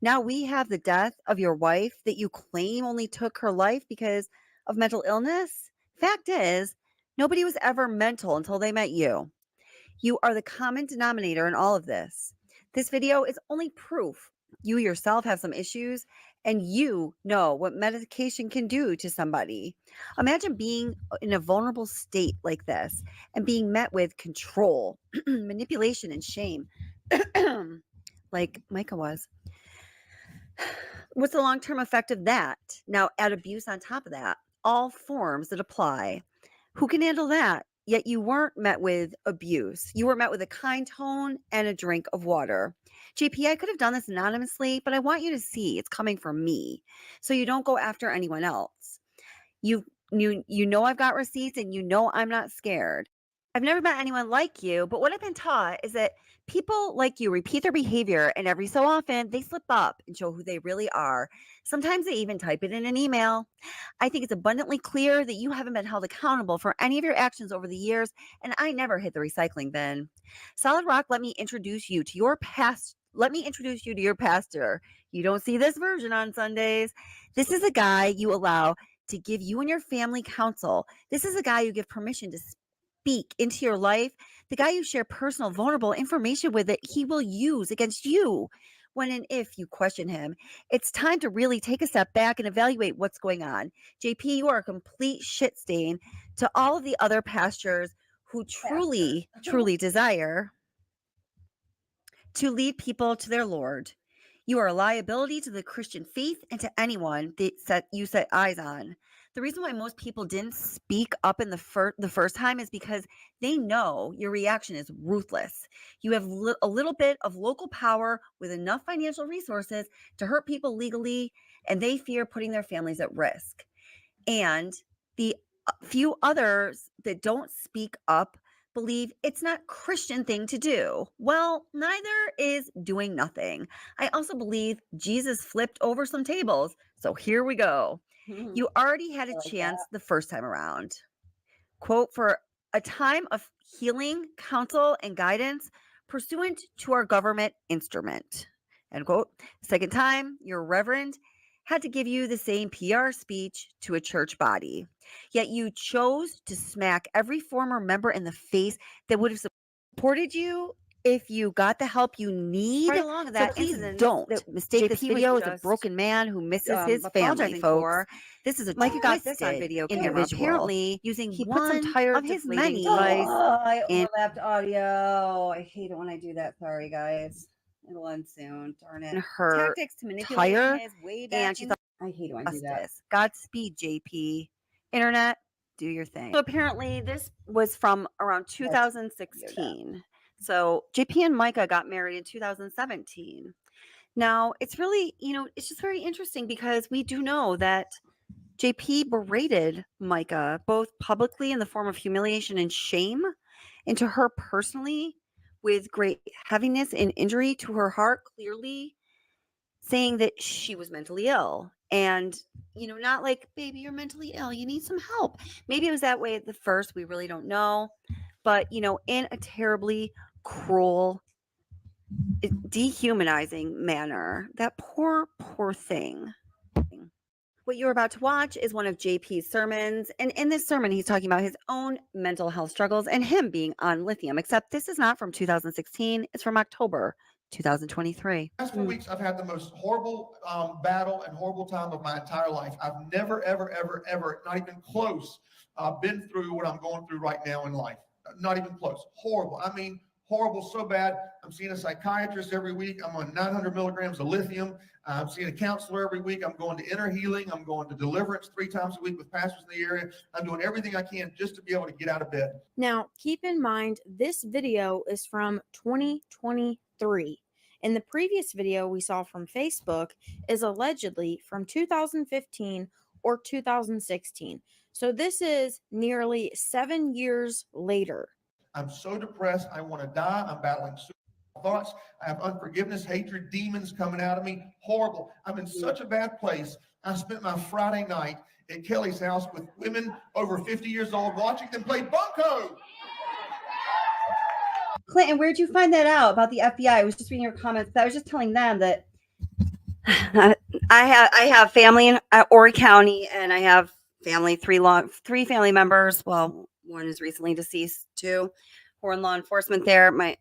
Now we have the death of your wife that you claim only took her life because of mental illness. Fact is, nobody was ever mental until they met you. You are the common denominator in all of this. This video is only proof you yourself have some issues and you know what medication can do to somebody. Imagine being in a vulnerable state like this and being met with control, manipulation, and shame, like Mica was. What's the long term effect of that? Now, add abuse on top of that, all forms that apply. Who can handle that? Yet you weren't met with abuse. You were met with a kind tone and a drink of water. JP, I could have done this anonymously, but I want you to see it's coming from me. So you don't go after anyone else. You know I've got receipts and you know I'm not scared. I've never met anyone like you, but what I've been taught is that people like you repeat their behavior, and every so often they slip up and show who they really are. Sometimes they even type it in an email. I think it's abundantly clear that you haven't been held accountable for any of your actions over the years, and I never hit the recycling bin. Solid Rock, let me introduce you to your past. Let me introduce you to your pastor. You don't see this version on Sundays. This is a guy you allow to give you and your family counsel. This is a guy you give permission to speak into your life, the guy you share personal, vulnerable information with that he will use against you when and if you question him. It's time to really take a step back and evaluate what's going on. JP, you are a complete shit stain to all of the other pastors who truly desire to lead people to their Lord. You are a liability to the Christian faith and to anyone that you set eyes on. The reason why most people didn't speak up in the first time is because they know your reaction is ruthless. You have a little bit of local power with enough financial resources to hurt people legally, and they fear putting their families at risk. And the few others that don't speak up believe it's not Christian thing to do. Well, neither is doing nothing. I also believe Jesus flipped over some tables. So here we go. You already had a chance the first time around. Quote, for a time of healing, counsel, and guidance pursuant to our government instrument. End quote. Second time, your reverend had to give you the same PR speech to a church body. Yet you chose to smack every former member in the face that would have supported you if you got the help you need. Right along that, so please don't mistake this video as a broken man who misses his family, folks. This is a Micah got this on video individual, apparently using he put some tires of his many device. I overlapped audio. I hate it when I do that. Sorry, guys. It'll end soon. Darn it. Her tactics to manipulate his way back, and she thought, I hate it when I do that. Godspeed, JP. Internet, do your thing. So apparently, this was from around 2016. So JP and Micah got married in 2017. Now, it's really, it's just very interesting because we do know that JP berated Micah both publicly in the form of humiliation and shame, and to her personally with great heaviness and injury to her heart, clearly saying that she was mentally ill. And, not like, baby, you're mentally ill. You need some help. Maybe it was that way at the first. We really don't know. But, in a terribly cruel, dehumanizing manner. That poor thing. What you're about to watch is one of JP's sermons. And in this sermon, he's talking about his own mental health struggles and him being on lithium, except this is not from 2016. It's from October 2023. Last 4 weeks, I've had the most horrible battle and horrible time of my entire life. I've never, ever, ever, ever, not even close, been through what I'm going through right now in life. Not even close. Horrible. I mean, horrible, so bad. I'm seeing a psychiatrist every week. I'm on 900 milligrams of lithium. I'm seeing a counselor every week. I'm going to inner healing. I'm going to deliverance 3 times a week with pastors in the area. I'm doing everything I can just to be able to get out of bed. Now, keep in mind, this video is from 2023. And the previous video we saw from Facebook is allegedly from 2015 or 2016. So this is nearly 7 years later. I'm so depressed. I want to die. I'm battling suicidal thoughts. I have unforgiveness, hatred, demons coming out of me. Horrible. I'm in such a bad place. I spent my Friday night at Kelly's house with women over 50 years old watching them play bunco. Clinton, where'd you find that out about the FBI? I was just reading your comments. I was just telling them that I have family in Horry County, and I have family, three family members. Well, one is recently deceased, 2 who are in law enforcement there. My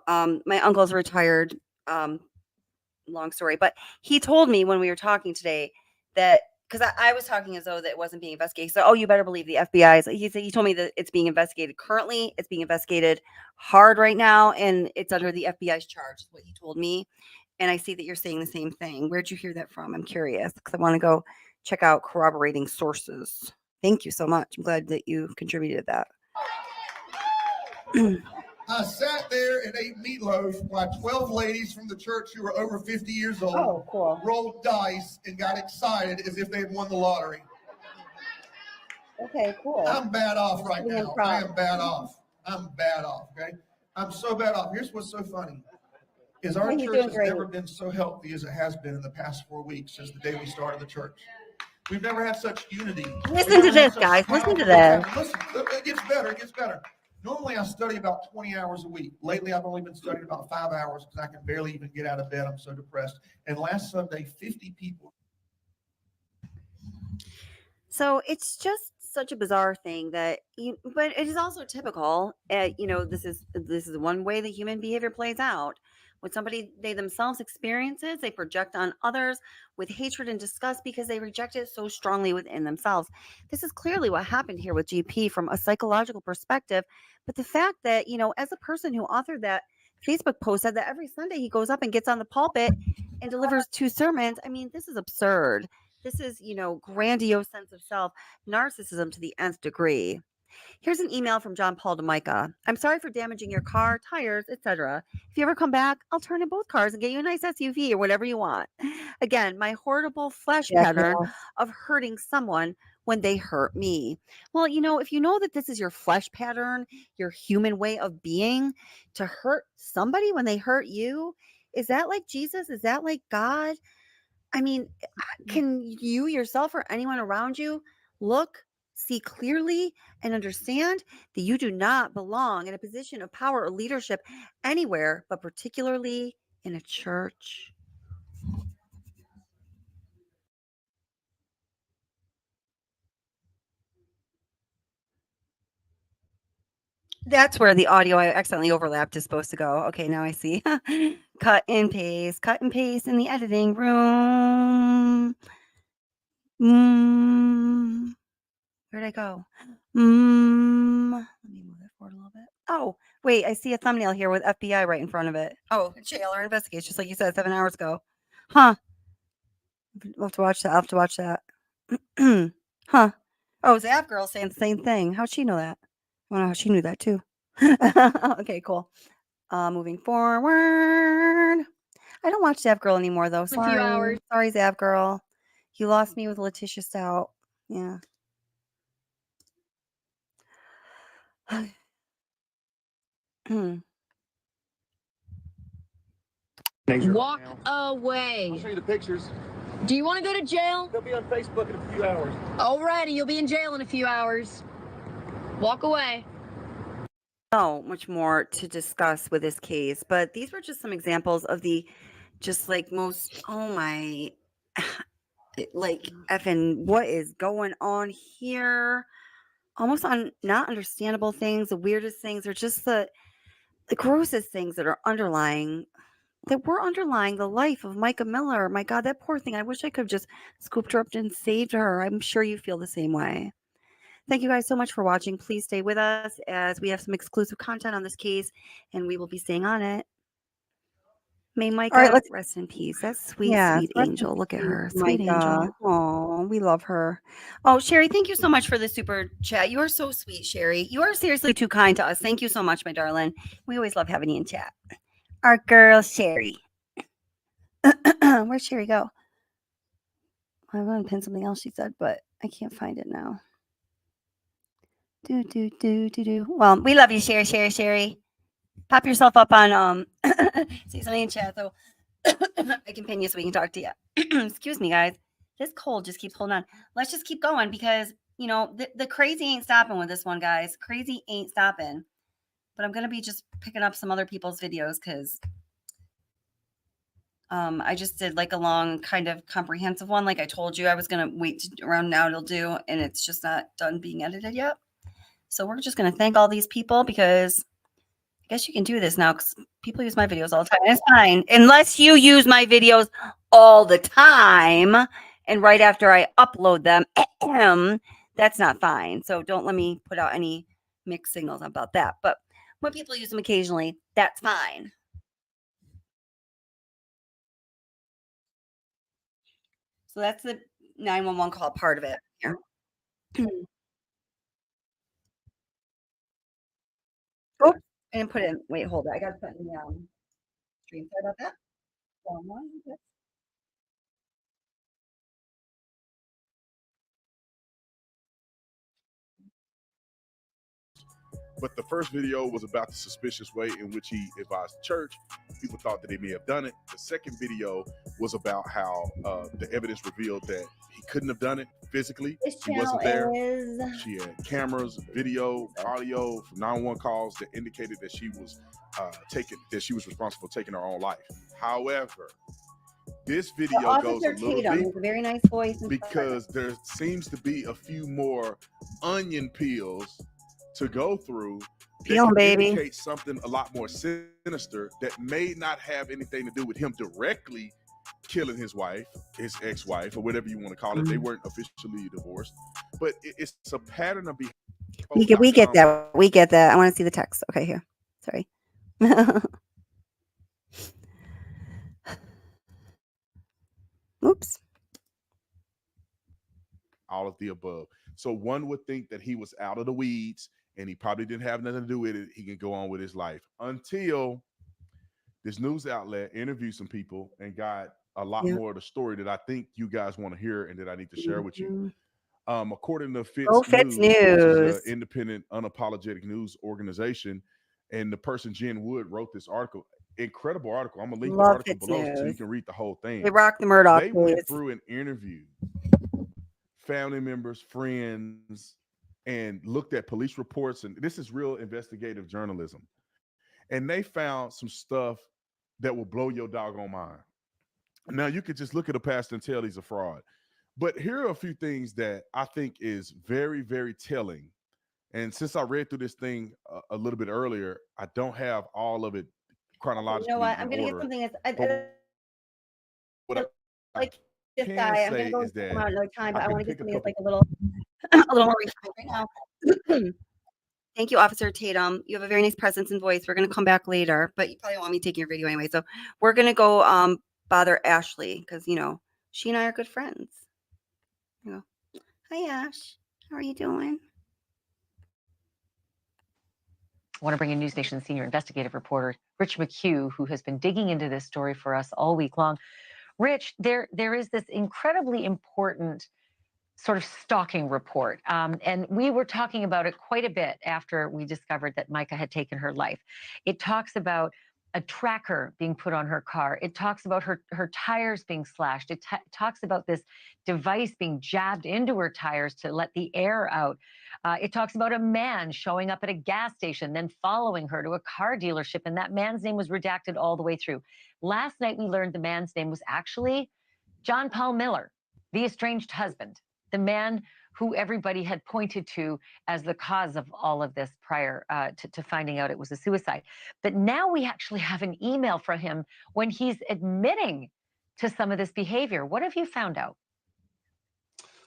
uncle's retired. Long story, but he told me when we were talking today that, because I was talking as though that it wasn't being investigated. So, you better believe the FBI. He told me that it's being investigated currently. It's being investigated hard right now, and it's under the FBI's charge. Is what he told me. And I see that you're saying the same thing. Where'd you hear that from? I'm curious because I want to go check out corroborating sources. Thank you so much. I'm glad that you contributed that. I sat there and ate meatloaf while 12 ladies from the church who were over 50 years old rolled dice and got excited as if they had won the lottery. Okay, cool. I'm bad off right now. I am bad off. I'm bad off, okay? I'm so bad off. Here's what's so funny, is our He's church doing has great. never been so healthy as it has been in the past 4 weeks since the day we started the church. We've never had such unity. Listen to this, guys. Listen to this. Listen, it gets better. It gets better. Normally, I study about 20 hours a week. Lately, I've only been studying about 5 hours because I can barely even get out of bed. I'm so depressed. And last Sunday, 50 people. So it's just such a bizarre thing that, but it is also typical. This is one way that human behavior plays out. When somebody they themselves experiences, they project on others with hatred and disgust because they reject it so strongly within themselves. This is clearly what happened here with GP from a psychological perspective. But the fact that, as a person who authored that Facebook post said that every Sunday he goes up and gets on the pulpit and delivers 2 sermons. I mean, this is absurd. This is, grandiose sense of self, narcissism to the nth degree. Here's an email from John Paul to Mica. I'm sorry for damaging your car, tires, etc. If you ever come back, I'll turn in both cars and get you a nice SUV or whatever you want. Again, my horrible flesh pattern of hurting someone when they hurt me. Well, if you know that this is your flesh pattern, your human way of being, to hurt somebody when they hurt you, is that like Jesus? Is that like God? I mean, can you yourself or anyone around you see clearly and understand that you do not belong in a position of power or leadership anywhere, but particularly in a church? That's where the audio I accidentally overlapped is supposed to go. Okay, now I see. Cut and paste in the editing room. Where'd I go? Let me move it forward a little bit. Oh, wait, I see a thumbnail here with FBI right in front of it. Oh, jail or investigate, just like you said 7 hours ago. Huh. I'll have to watch that. I'll have to watch that. Huh. Oh, Zap Girl saying the same thing. How'd she know that? I wonder how she knew that too. Okay, cool. Moving forward. I don't watch Zap Girl anymore though. Sorry. hours. Sorry, Zap Girl. You lost me with Letitia Stout. Yeah. Walk away. I'll show you the pictures. Do you want to go to jail? They'll be on Facebook in a few hours. Alrighty, you'll be in jail in a few hours. Walk away. So much more to discuss with this case, but these were just some examples of the just like most, oh my, like effing what is going on here? Almost not understandable things, the weirdest things, or just the grossest things that were underlying the life of Mica Miller. My God, that poor thing. I wish I could have just scooped her up and saved her. I'm sure you feel the same way. Thank you guys so much for watching. Please stay with us as we have some exclusive content on this case, and we will be staying on it. May Mica rest in peace. That sweet angel. Look at her. Sweet angel. Oh, we love her. Oh, Sherry, thank you so much for the super chat. You are so sweet, Sherry. You are seriously too kind to us. Thank you so much, my darling. We always love having you in chat. Our girl, Sherry. Where'd Sherry go? I want to pin something else she said, but I can't find it now. Do. Well, we love you, Sherry. Pop yourself up on say something in chat so I can pin you so we can talk to you. Excuse me, guys. This cold just keeps holding on. Let's just keep going because the crazy ain't stopping with this one, guys. Crazy ain't stopping. But I'm gonna be just picking up some other people's videos because I just did like a long kind of comprehensive one. Like I told you, I was gonna wait around now till do, and it's just not done being edited yet. So we're just gonna thank all these people because I guess you can do this now because people use my videos all the time. And it's fine. Unless you use my videos all the time and right after I upload them, that's not fine. So don't let me put out any mixed signals about that. But when people use them occasionally, that's fine. So that's the 911 call part of it. Here. Oh, I didn't put it in. Wait, hold it. I got to put it in the stream. Sorry about that. But the first video was about the suspicious way in which he advised the church. People thought that he may have done it. The second video was about how the evidence revealed that he couldn't have done it physically. This He channel wasn't there. is She had cameras, video, audio from 911 calls that indicated that she was responsible for taking her own life. However, this the video goes a Officer little Tatum deep with a very nice voice and because there seems to be a few more onion peels to go through Peel 'em, that baby. indicate something a lot more sinister that may not have anything to do with him directly killing his wife, his ex-wife, or whatever you want to call it. They weren't officially divorced, but it's a pattern of behavior. We get that. We get that. I want to see the text. Okay, here. Sorry. Oops. All of the above. So one would think that he was out of the weeds and he probably didn't have nothing to do with it. He can go on with his life until this news outlet interviewed some people and got a lot more of the story that I think you guys want to hear and that I need to share with you. According to Fitz News, which is an independent, unapologetic news organization, and the person Jen Wood wrote this article, incredible article. I'm gonna link the article below so you can read the whole thing. They rock the Murdoch. They went through and interviewed family members, friends, and looked at police reports, and this is real investigative journalism. And they found some stuff that will blow your doggone mind. Now, you could just look at the past and tell he's a fraud. But here are a few things that I think is very, very telling. And since I read through this thing a little bit earlier, I don't have all of it chronologically. You know what? I'm going to get something that's like this guy. I'm going to go and come out another time, but I want to get something that's like a little more refined right now. Thank you, Officer Tatum. You have a very nice presence and voice. We're going to come back later, but you probably want me taking your video anyway. So we're going to go bother Ashley because, you know, she and I are good friends. You know, hi, Ash. How are you doing? I want to bring in News Nation senior investigative reporter Rich McHugh, who has been digging into this story for us all week long. Rich, there is this incredibly important sort of stalking report. And we were talking about it quite a bit after we discovered that Mica had taken her life. It talks about a tracker being put on her car. It talks about her tires being slashed. It talks about this device being jabbed into her tires to let the air out. It talks about a man showing up at a gas station, then following her to a car dealership, and that man's name was redacted all the way through. Last night, we learned the man's name was actually John Paul Miller, the estranged husband, the man who everybody had pointed to as the cause of all of this prior to finding out it was a suicide. But now we actually have an email from him when he's admitting to some of this behavior. What have you found out?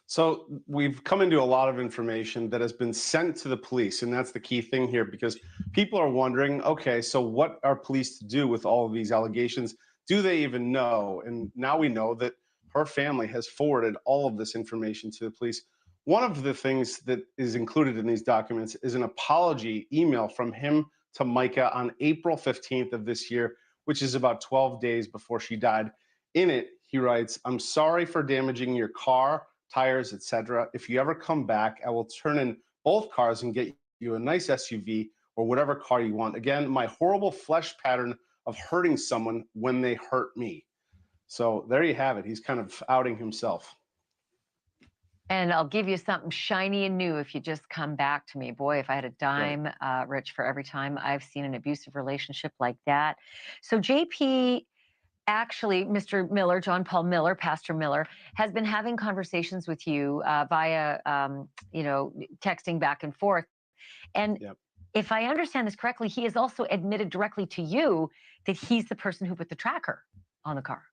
So we've come into a lot of information that has been sent to the police, and that's the key thing here, because people are wondering, okay, so what are police to do with all of these allegations? Do they even know? And now we know that her family has forwarded all of this information to the police. One of the things that is included in these documents is an apology email from him to Mica on April 15th of this year, which is about 12 days before she died. In it, he writes, "I'm sorry for damaging your car, tires, etc. If you ever come back, I will turn in both cars and get you a nice SUV or whatever car you want. Again, my horrible flesh pattern of hurting someone when they hurt me." So there you have it. He's kind of outing himself. And I'll give you something shiny and new if you just come back to me. Boy, if I had a dime, Rich, for every time I've seen an abusive relationship like that. So JP, actually, Mr. Miller, John Paul Miller, Pastor Miller, has been having conversations with you via, texting back and forth. And if I understand this correctly, he has also admitted directly to you that he's the person who put the tracker on the car.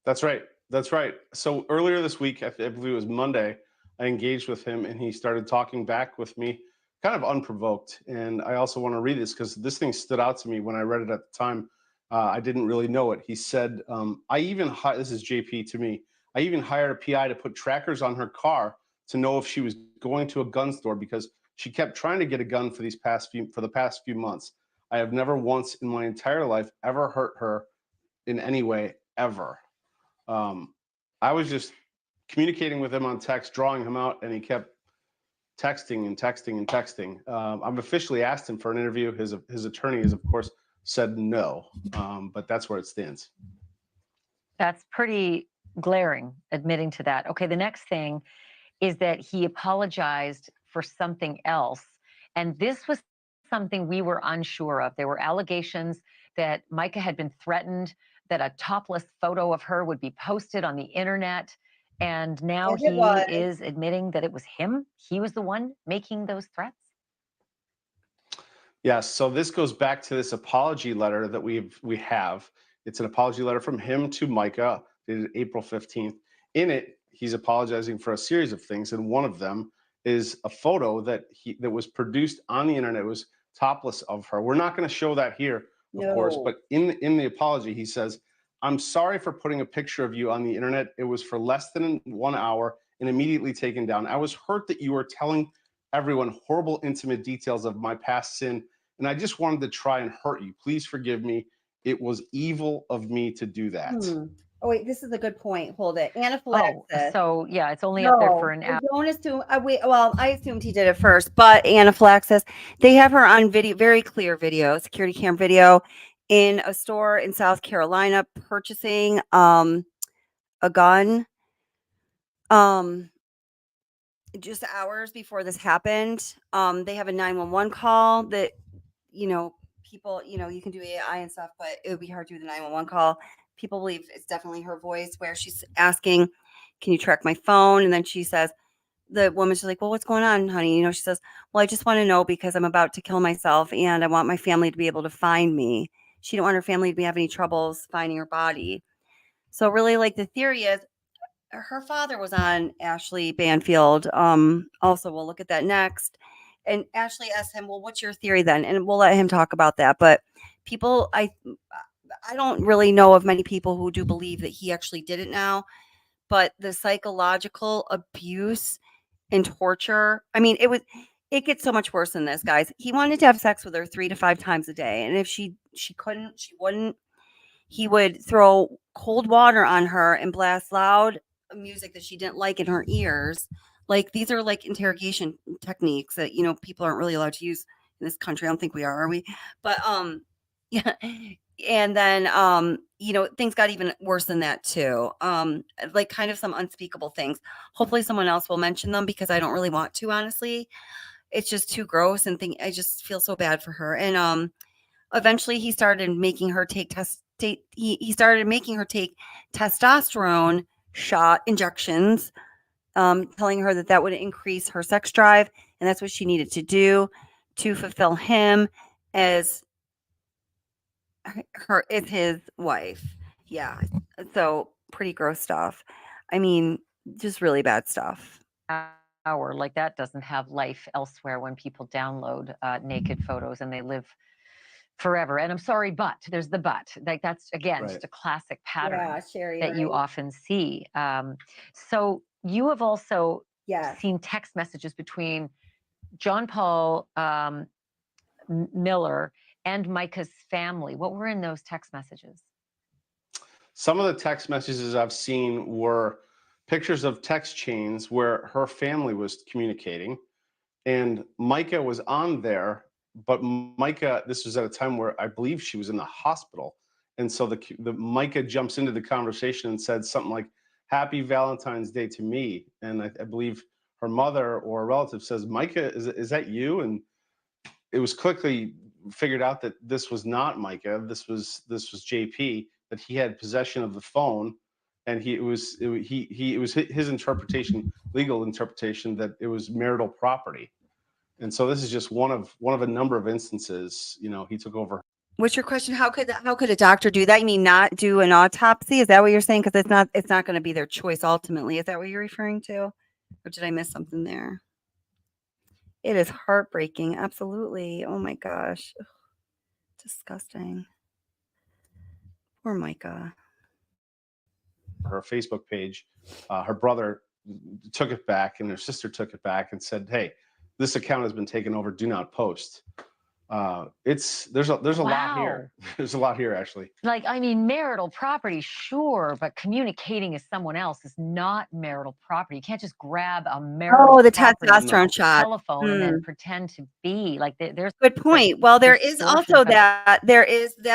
That's right. That's right. So earlier this week, I believe it was Monday, I engaged with him and he started talking back with me, kind of unprovoked. And I also want to read this because this thing stood out to me when I read it at the time. I didn't really know it. He said, this is JP to me, I even hired a PI to put trackers on her car to know if she was going to a gun store because she kept trying to get a gun for the past few months. I have never once in my entire life ever hurt her in any way, ever. I was just communicating with him on text, drawing him out, and he kept texting and texting and texting. I've officially asked him for an interview. His attorney has, of course, said no, but that's where it stands. That's pretty glaring, admitting to that. Okay, the next thing is that he apologized for something else. And this was something we were unsure of. There were allegations that Mica had been threatened, that a topless photo of her would be posted on the internet. And now Yes, it he was. is admitting that it was him. He was the one making those threats. Yes, so this goes back to this apology letter that we have. It's an apology letter from him to Mica, dated April 15th. In it, he's apologizing for a series of things, and one of them is a photo that was produced on the internet. It was topless of her. We're not going to show that here, of course, but in the apology, he says, "I'm sorry for putting a picture of you on the internet. It was for less than 1 hour and immediately taken down. I was hurt that you were telling everyone horrible, intimate details of my past sin, and I just wanted to try and hurt you. Please forgive me. It was evil of me to do that." Oh wait, this is a good point. Hold it. Anaphylaxis. Oh, so yeah, it's only up there for an I hour. don't assume. I assumed he did it first, but anaphylaxis. They have her on video, very clear video, security cam video, in a store in South Carolina, purchasing a gun. Just hours before this happened, they have a 911 call that, people, you can do AI and stuff, but it would be hard to do the 911 call. People believe it's definitely her voice where she's asking, "Can you track my phone?" And then she says, the woman's like, "Well, what's going on, honey?" She says, "Well, I just want to know because I'm about to kill myself and I want my family to be able to find me." She didn't want her family to have any troubles finding her body. So really, like, the theory is her father was on Ashley Banfield. Also, we'll look at that next. And Ashley asked him, "Well, what's your theory then?" And we'll let him talk about that. But people, I don't really know of many people who do believe that he actually did it now. But the psychological abuse and torture, I mean, it gets so much worse than this, guys. He wanted to have sex with her 3 to 5 times a day. And if she couldn't, she wouldn't. He would throw cold water on her and blast loud music that she didn't like in her ears. Like, these are like interrogation techniques that, people aren't really allowed to use in this country. I don't think we are we? But yeah. And then things got even worse than that too. Like, kind of some unspeakable things. Hopefully someone else will mention them because I don't really want to, honestly. It's just too gross, and I just feel so bad for her. And eventually he started making her take he started making her take testosterone shot injections, telling her that would increase her sex drive, and that's what she needed to do to fulfill him as his wife. Yeah. So pretty gross stuff. I mean, just really bad stuff. Hour like that doesn't have life elsewhere when people download naked photos and they live forever. And I'm sorry, but there's the but. Like, that's again just a classic pattern Sherry, that you often see. So you have also seen text messages between John Paul Miller and Mica's family. What were in those text messages? Some of the text messages I've seen were pictures of text chains where her family was communicating, and Mica was on there. But Mica, this was at a time where I believe she was in the hospital, and so the Mica jumps into the conversation and said something like, "Happy Valentine's Day to me," and I believe her mother or a relative says, "Mica, is that you?" And it was quickly figured out that this was not Mica. This was JP. That he had possession of the phone, and it was his interpretation, legal interpretation, that it was marital property. And so this is just one of a number of instances. He took over. What's your question? How could a doctor do that? You mean not do an autopsy? Is that what you're saying? Because it's not going to be their choice ultimately. Is that what you're referring to, or did I miss something there? It is heartbreaking. Absolutely. Oh my gosh, ugh, disgusting. Poor Mica. Her Facebook page, her brother took it back, and her sister took it back and said, "Hey, this account has been taken over. Do not post." There's a lot here. Wow. There's a lot here, actually. Like, I mean, marital property, sure, but communicating as someone else is not marital property. You can't just grab a marital Oh, the property testosterone shot. telephone and then pretend to be like there's Good point. Well, there is also that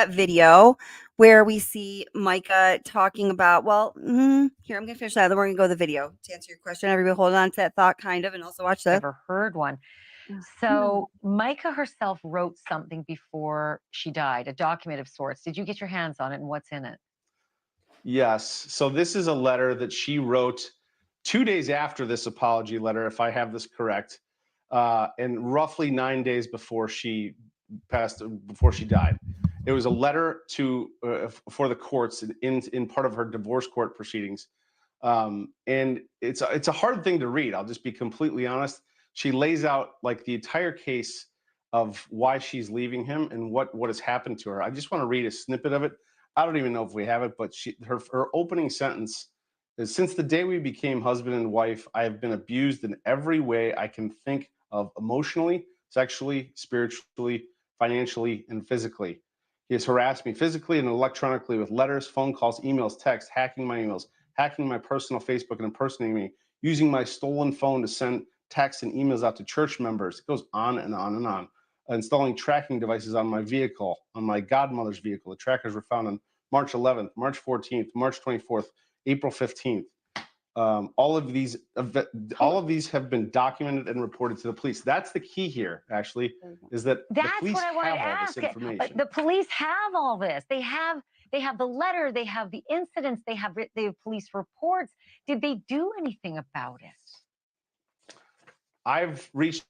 video where we see Mica talking about, here, I'm going to finish that. Then we're going to go to the video to answer your question. Everybody hold on to that thought kind of, and also watch this. Never heard one. So Mica herself wrote something before she died, a document of sorts. Did you get your hands on it, and what's in it? Yes. So this is a letter that she wrote 2 days after this apology letter, if I have this correct, and roughly 9 days before she died. It was a letter for the courts in part of her divorce court proceedings, and it's a hard thing to read. I'll just be completely honest. She lays out like the entire case of why she's leaving him and what has happened to her. I just want to read a snippet of it. I don't even know if we have it, but her opening sentence is, "Since the day we became husband and wife, I have been abused in every way I can think of, emotionally, sexually, spiritually, financially, and physically. He has harassed me physically and electronically with letters, phone calls, emails, texts, hacking my emails, hacking my personal Facebook and impersonating me, using my stolen phone to send texts and emails out to church members." It goes on and on and on. "Installing tracking devices on my vehicle, on my godmother's vehicle. The trackers were found on March 11th, March 14th, March 24th, April 15th. All of these have been documented and reported to the police." That's the key here, actually, is that the police what I wanted have to all ask. this information. The police have all this. They have the letter. They have the incidents. They have police reports. Did they do anything about it? I've reached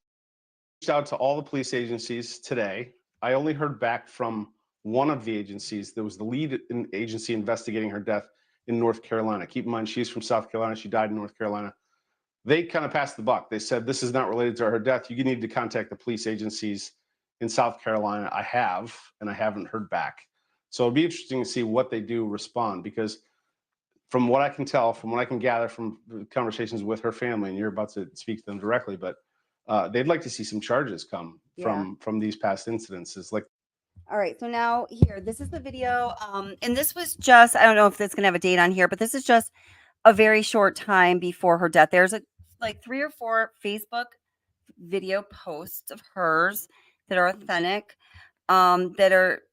out to all the police agencies today. I only heard back from one of the agencies that was the lead agency investigating her death in North Carolina. Keep in mind, she's from South Carolina. She died in North Carolina. They kind of passed the buck. They said, "This is not related to her death. You need to contact the police agencies in South Carolina." I have, and I haven't heard back. So it'd be interesting to see what they do respond, because from what I can tell, from what I can gather from conversations with her family, and you're about to speak to them directly, but they'd like to see some charges come from these past incidences. Like, All right, so now here, this is the video, and this was just, I don't know if it's going to have a date on here, but this is just a very short time before her death. There's like 3 or 4 Facebook video posts of hers that are authentic, that are,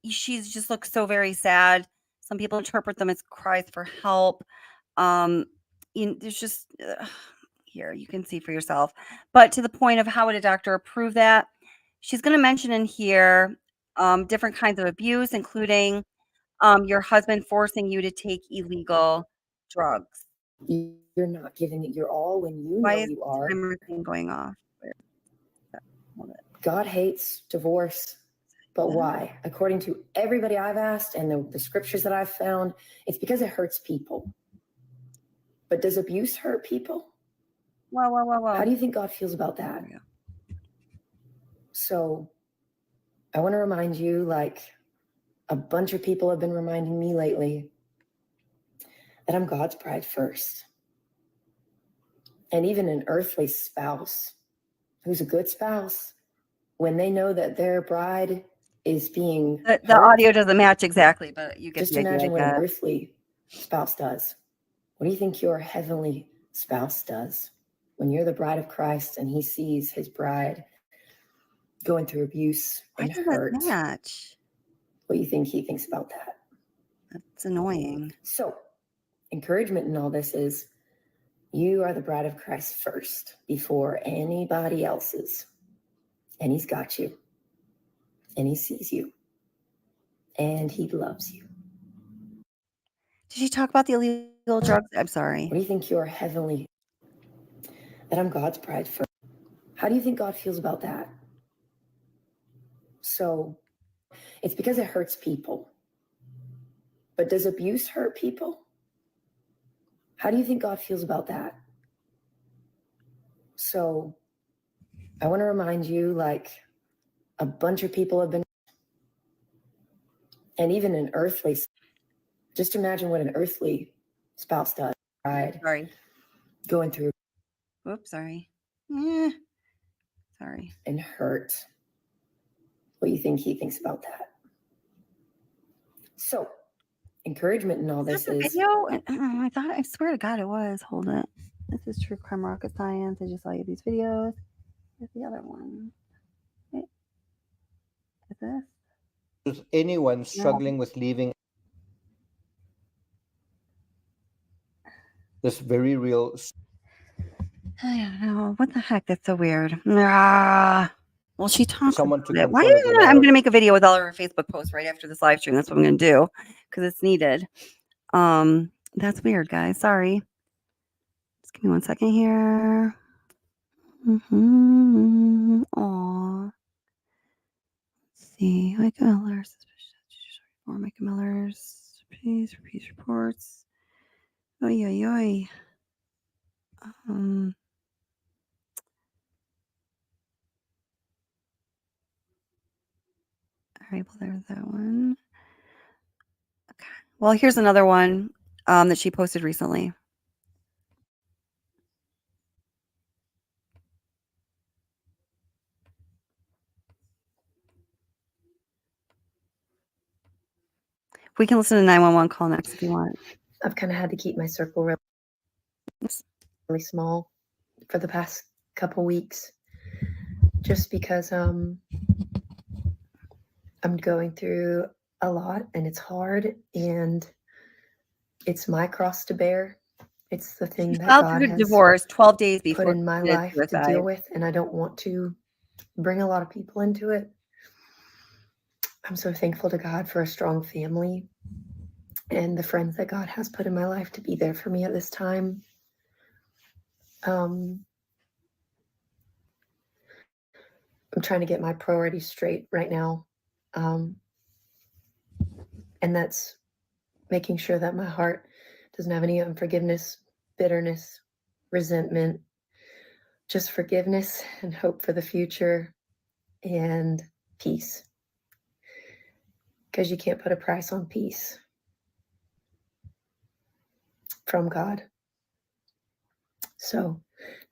she's just looks so very sad. Some people interpret them as cries for help. There's just, here, you can see for yourself. But to the point of how would a doctor approve that? She's going to mention in here different kinds of abuse, including your husband forcing you to take illegal drugs. You're not giving it your all when you Why know is you are. everything going off? God hates divorce, but why? According to everybody I've asked and the scriptures that I've found, it's because it hurts people. But does abuse hurt people? Whoa. How do you think God feels about that? So I want to remind you, like a bunch of people have been reminding me lately, that I'm God's bride first. And even an earthly spouse who's a good spouse, when they know that their bride is being the audio doesn't match exactly, but you get just the idea, imagine I what an guess. earthly spouse does. What do you think your heavenly spouse does when you're the bride of Christ and he sees his bride going through abuse and hurt? Match. What do you think he thinks about that? That's annoying. So, encouragement in all this is you are the bride of Christ first before anybody else's. And he's got you. And he sees you. And he loves you. Did she talk about the illegal drugs? I'm sorry. What do you think your heavenly, that I'm God's bride first? How do you think God feels about that? So it's because it hurts people. But does abuse hurt people? How do you think God feels about that? So I want to remind you, like a bunch of people have been, and even an earthly, just imagine what an earthly spouse does, right? Sorry. Going through. Whoops, sorry. Sorry. And hurt. what you think he thinks about that. So, encouragement in all Is this this a is video? I swear to God it was. Hold it. This is True Crime Rocket Science. I just saw you these videos. Here's the other one. Wait. Is this? Is anyone struggling with leaving this very real I don't know. What the heck? That's so weird. Ah. Well, she talks someone about to it. Why control of are your you I'm marriage? going to make a video with all of her Facebook posts right after this live stream. That's what I'm going to do because it's needed. That's weird, guys. Sorry. Just give me 1 second here. Aw. Let's see. Micah Miller's or Micah Miller's peace reports. Oi, oi, oi. All right, well, there's that one. Okay. Well, here's another one that she posted recently. We can listen to 911 call next if you want. I've kind of had to keep my circle really small for the past couple weeks, just because I'm going through a lot and it's hard and it's my cross to bear. It's the thing She that filed God for has divorce 12 days put before in my she committed life to suicide. deal with, and I don't want to bring a lot of people into it. I'm so thankful to God for a strong family and the friends that God has put in my life to be there for me at this time. I'm trying to get my priorities straight right now. And that's making sure that my heart doesn't have any unforgiveness, bitterness, resentment, just forgiveness and hope for the future and peace. Because you can't put a price on peace from God. So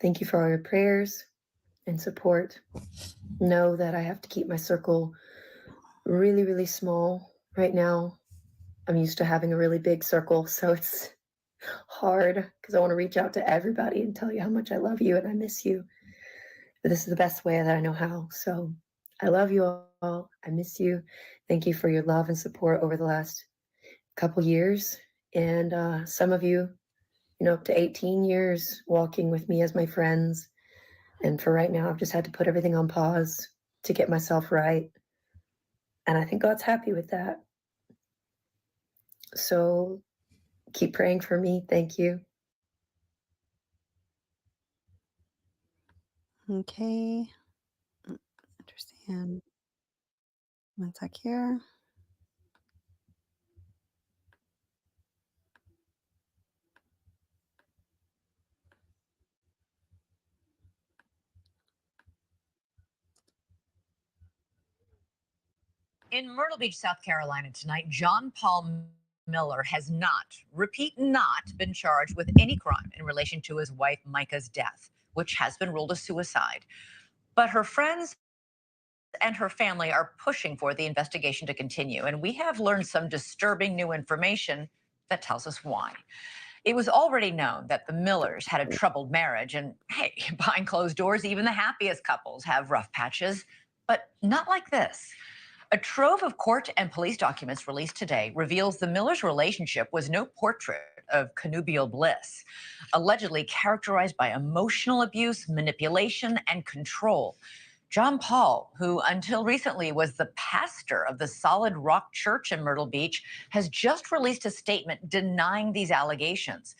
thank you for all your prayers and support. Know that I have to keep my circle really, really small right now. I'm used to having a really big circle, so it's hard because I want to reach out to everybody and tell you how much I love you and I miss you. But this is the best way that I know how. So I love you all. I miss you. Thank you for your love and support over the last couple years. And some of you, up to 18 years walking with me as my friends. And for right now, I've just had to put everything on pause to get myself right. And I think God's happy with that. So keep praying for me. Thank you. Okay. Understand. 1 sec here. In Myrtle Beach, South Carolina tonight, John Paul Miller has not been charged with any crime in relation to his wife Mica's death, which has been ruled a suicide. But her friends and her family are pushing for the investigation to continue, and we have learned some disturbing new information that tells us why. It was already known that the Millers had a troubled marriage, and hey, behind closed doors, even the happiest couples have rough patches, but not like this. A trove of court and police documents released today reveals the Millers' relationship was no portrait of connubial bliss, allegedly characterized by emotional abuse, manipulation, and control. John Paul, who until recently was the pastor of the Solid Rock Church in Myrtle Beach, has just released a statement denying these allegations.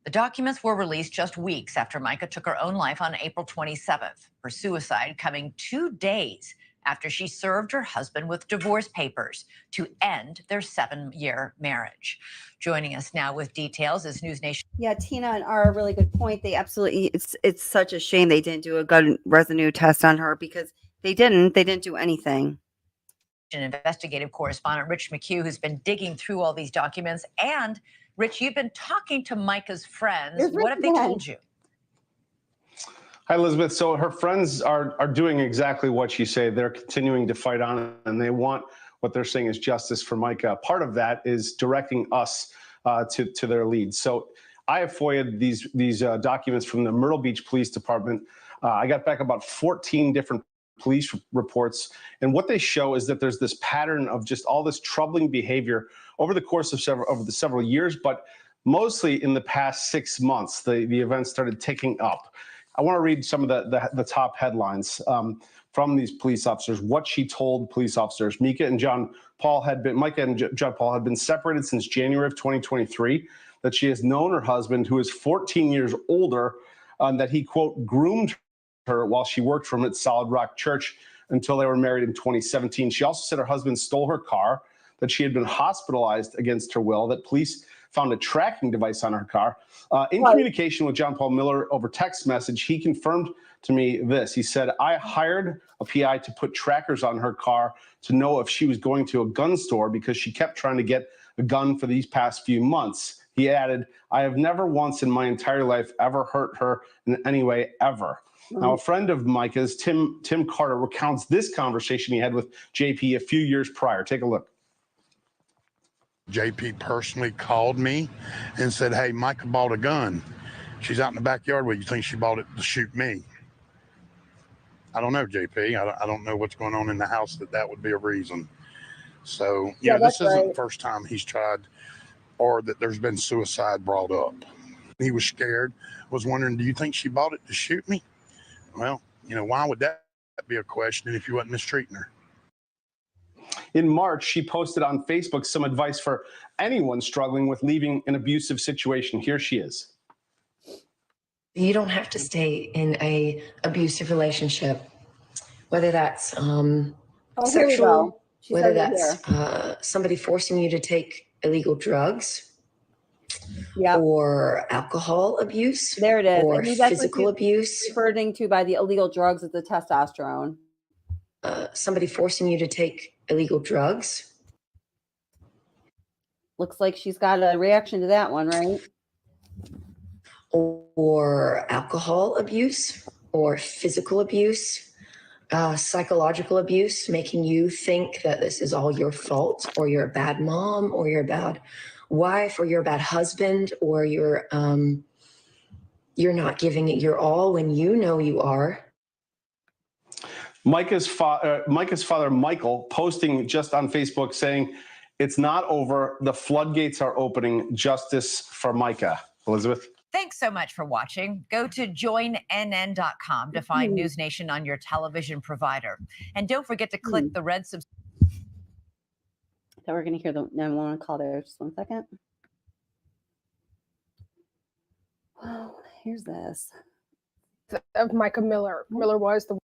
The documents were released just weeks after Mica took her own life on April 27th, her suicide coming 2 days after she served her husband with divorce papers to end their 7-year marriage. Joining us now with details is News Nation. Yeah, Tina and R, a really good point. They absolutely, it's such a shame they didn't do a gun residue test on her because they didn't do anything. Investigative correspondent Rich McHugh, who's been digging through all these documents. And Rich, you've been talking to Mica's friends. What have they told you? Hi, Elizabeth. So her friends are doing exactly what you say. They're continuing to fight on, and they want what they're saying is justice for Mica. Part of that is directing us to their leads. So I have FOIA'd these documents from the Myrtle Beach Police Department. I got back about 14 different police reports, and what they show is that there's this pattern of just all this troubling behavior over the course of several years, but mostly in the past 6 months, the events started ticking up. I want to read some of the top headlines from these police officers, what she told police officers. Mica and John Paul had been separated since January of 2023, that she has known her husband, who is 14 years older, that he, quote, groomed her while she worked for him at Solid Rock Church until they were married in 2017. She also said her husband stole her car, that she had been hospitalized against her will, that police found a tracking device on her car. In communication with John Paul Miller over text message, he confirmed to me this. He said, I hired a PI to put trackers on her car to know if she was going to a gun store because she kept trying to get a gun for these past few months. He added, I have never once in my entire life ever hurt her in any way, ever. Now, a friend of Mica's, Tim Carter, recounts this conversation he had with JP a few years prior. Take a look. JP personally called me and said, hey, Mica bought a gun. She's out in the backyard. Well, you think she bought it to shoot me? I don't know, JP. I don't know what's going on in the house that would be a reason. So, this isn't the first time he's tried or that there's been suicide brought up. He was scared, was wondering, do you think she bought it to shoot me? Well, why would that be a question if you wasn't mistreating her? In March, she posted on Facebook some advice for anyone struggling with leaving an abusive situation. Here she is. You don't have to stay in a abusive relationship, whether that's sexual, whether that's somebody forcing you to take illegal drugs, or alcohol abuse. There it is. Or And that's physical abuse. Referring to by the illegal drugs is the testosterone. Somebody forcing you to take illegal drugs. Looks like she's got a reaction to that one, right? Or alcohol abuse, or physical abuse, psychological abuse, making you think that this is all your fault, or you're a bad mom, or you're a bad wife, or you're a bad husband, or you're not giving it your all when you know you are. Mica's father, Michael, posting just on Facebook saying, it's not over. The floodgates are opening. Justice for Mica. Elizabeth? Thanks so much for watching. Go to joinnn.com to find News Nation on your television provider. And don't forget to click the red subscribe. So we're going to hear the 911 call there. Just 1 second. Oh, here's this. Of Mica Miller. Miller was the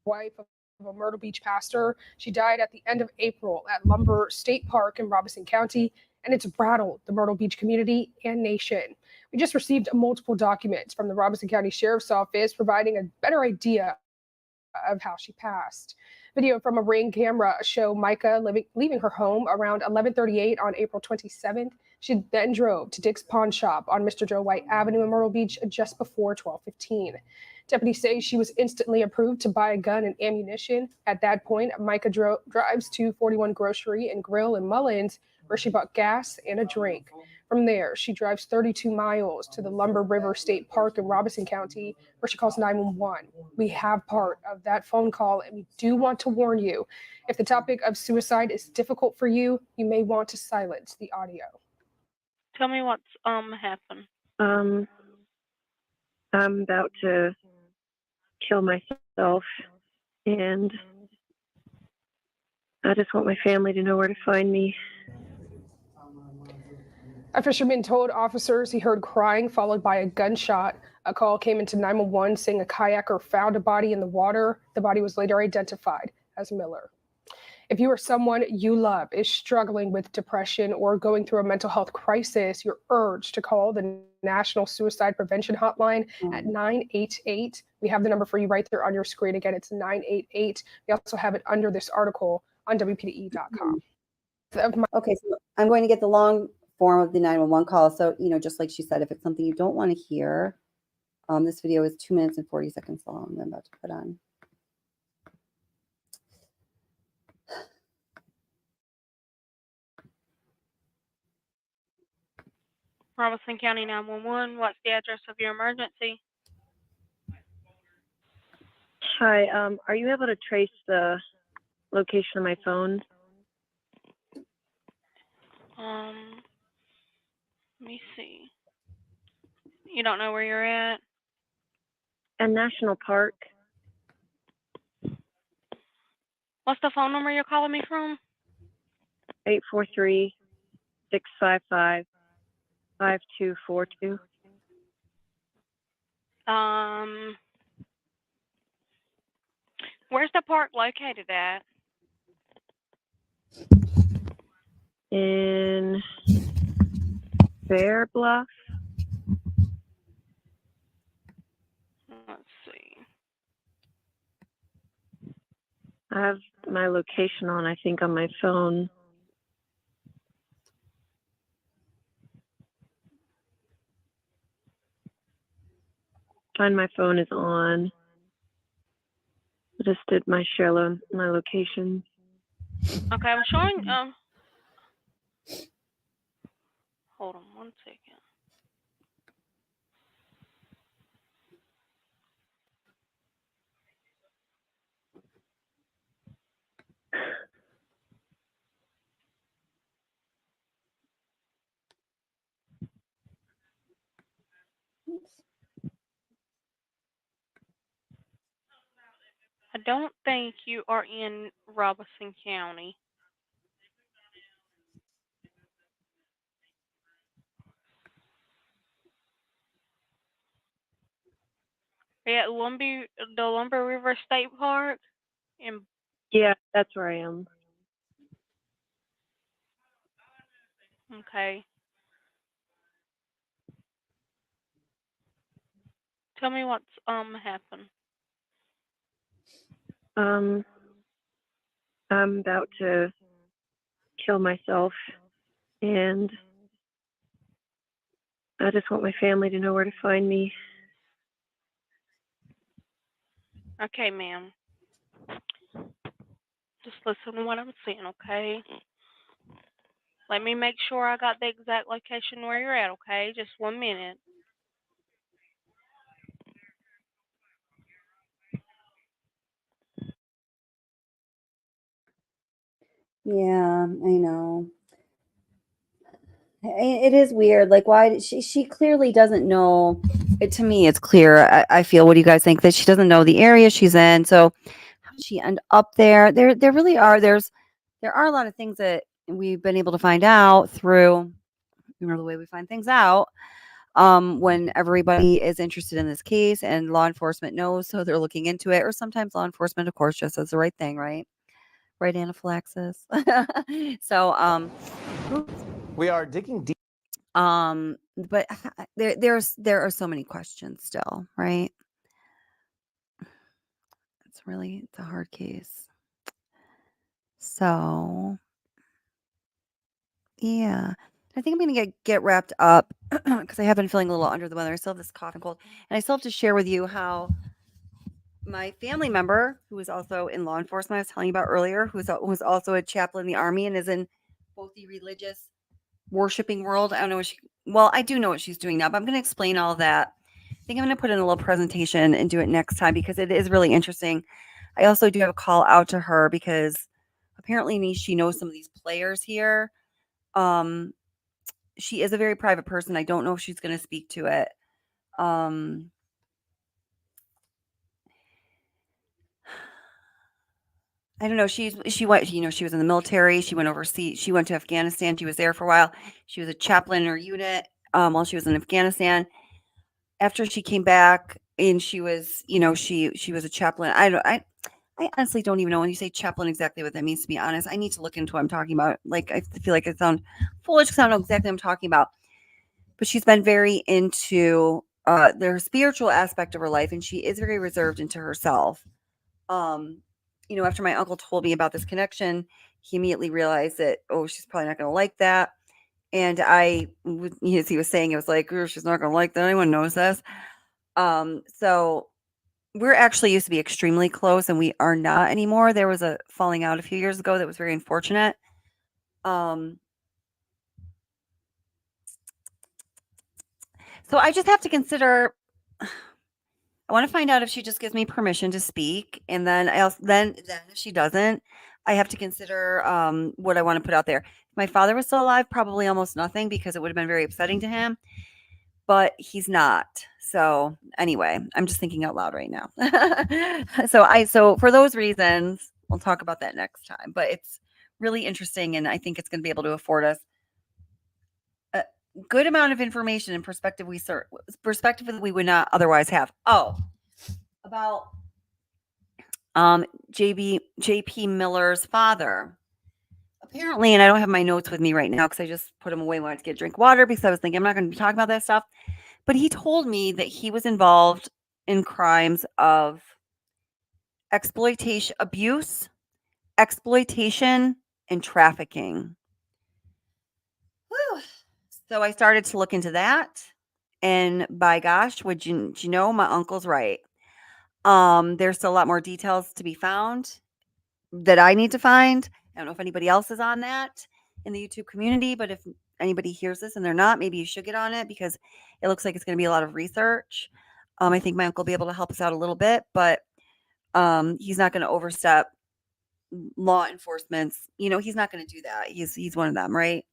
wife of a Myrtle Beach pastor. She died at the end of April at Lumber State Park in Robeson County, and it's rattled the Myrtle Beach community and nation. We just received multiple documents from the Robeson County Sheriff's Office providing a better idea of how she passed. Video from a Ring camera show Mica leaving her home around 11:38 on April 27th. She then drove to Dick's Pawn Shop on Mr. Joe White Avenue in Myrtle Beach just before 12:15. Deputies say she was instantly approved to buy a gun and ammunition. At that point, Mica drives to 41 Grocery and Grill in Mullins, where she bought gas and a drink. From there, she drives 32 miles to the Lumber River State Park in Robeson County, where she calls 911. We have part of that phone call, and we do want to warn you, if the topic of suicide is difficult for you, you may want to silence the audio. Tell me what's happened. I'm about to kill myself, and I just want my family to know where to find me. A fisherman told officers he heard crying followed by a gunshot. A call came into 911 saying a kayaker found a body in the water. The body was later identified as Miller. If you or someone you love is struggling with depression or going through a mental health crisis, you're urged to call the National Suicide Prevention Hotline at 988. We have the number for you right there on your screen. Again, it's 988. We also have it under this article on WPDE.com. Okay, so I'm going to get the long form of the 911 call. So, just like she said, if it's something you don't want to hear, this video is 2 minutes and 40 seconds long. I'm about to put on. Robeson County 911, what's the address of your emergency? Hi, are you able to trace the location of my phone? Let me see. You don't know where you're at? In National Park. What's the phone number you're calling me from? 843-655-5242. Where's the park located at? In Bear Bluff. Let's see. I have my location on, I think, on my phone. Find my phone is on. I just did my my location. Okay, I'm showing, hold on one second. I don't think you are in Robeson County. Yeah, the Lumber River State Park. Yeah, that's where I am. Okay. Tell me what's happened. I'm about to kill myself, and I just want my family to know where to find me. Okay, ma'am. Just listen to what I'm saying, okay? Let me make sure I got the exact location where you're at, okay? Just 1 minute. Yeah, I know. It is weird. Like, why did she clearly doesn't know. To me, it's clear. I feel. What do you guys think? That she doesn't know the area she's in. So, how did she end up there? There really are. There are a lot of things that we've been able to find out through, the way we find things out. When everybody is interested in this case and law enforcement knows, so they're looking into it. Or sometimes law enforcement, of course, just does the right thing, right? Right, anaphylaxis. So, We are digging deep. But there are so many questions still, right? It's a hard case. So, yeah. I think I'm gonna get wrapped up because I have been feeling a little under the weather. I still have this cough and cold, and I still have to share with you how my family member, who is also in law enforcement, I was telling you about earlier, who's also a chaplain in the Army and is in both the religious worshiping world. I don't know what I do know what she's doing now, but I'm going to explain all of that. I think I'm going to put in a little presentation and do it next time because it is really interesting. I also do have a call out to her because apparently she knows some of these players here. She is a very private person. I don't know if she's going to speak to it. I don't know. She went, she was in the military. She went overseas. She went to Afghanistan. She was there for a while. She was a chaplain in her unit while she was in Afghanistan. After she came back and she was, she was a chaplain. I I honestly don't even know when you say chaplain exactly what that means, to be honest. I need to look into what I'm talking about. Like, I feel like I sound foolish because I don't know exactly what I'm talking about. But she's been very into their spiritual aspect of her life, and she is very reserved into herself. After my uncle told me about this connection, he immediately realized that, oh, she's probably not going to like that. And as he was saying, it was like, oh, she's not going to like that. Anyone knows this. So we're actually used to be extremely close, and we are not anymore. There was a falling out a few years ago that was very unfortunate. So I just have to consider. I want to find out if she just gives me permission to speak, and then then if she doesn't, I have to consider what I want to put out there. If my father was still alive, probably almost nothing because it would have been very upsetting to him. But he's not. So anyway, I'm just thinking out loud right now. So for those reasons, we'll talk about that next time. But it's really interesting, and I think it's going to be able to afford us a good amount of information and perspective that we would not otherwise have. Oh, about JP Miller's father. Apparently, and I don't have my notes with me right now because I just put them away when I went to get a drink of water because I was thinking I'm not going to be talking about that stuff. But he told me that he was involved in crimes of abuse, exploitation, and trafficking. Whew. So I started to look into that, and by gosh, would you know, my uncle's right. There's still a lot more details to be found that I need to find. I don't know if anybody else is on that in the YouTube community, but if anybody hears this and they're not, maybe you should get on it because it looks like it's going to be a lot of research. I think my uncle will be able to help us out a little bit, but he's not going to overstep law enforcement's. He's not going to do that. He's one of them, right?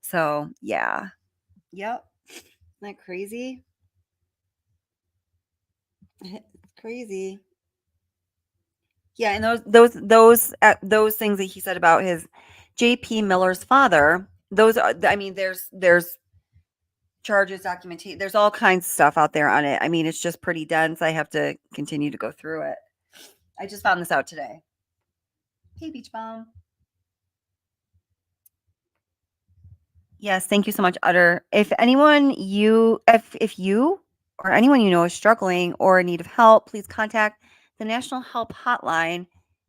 So yeah, yep. Isn't that crazy? It's crazy. Yeah, and those things that he said about his JP Miller's father, those are, I mean, there's charges, documentation, there's all kinds of stuff out there on it. I mean, it's just pretty dense. I have to continue to go through it. I just found this out today. Hey, Beach Bomb. Yes, thank you so much, Utter. If you or anyone you know is struggling or in need of help, please contact the National Help Hotline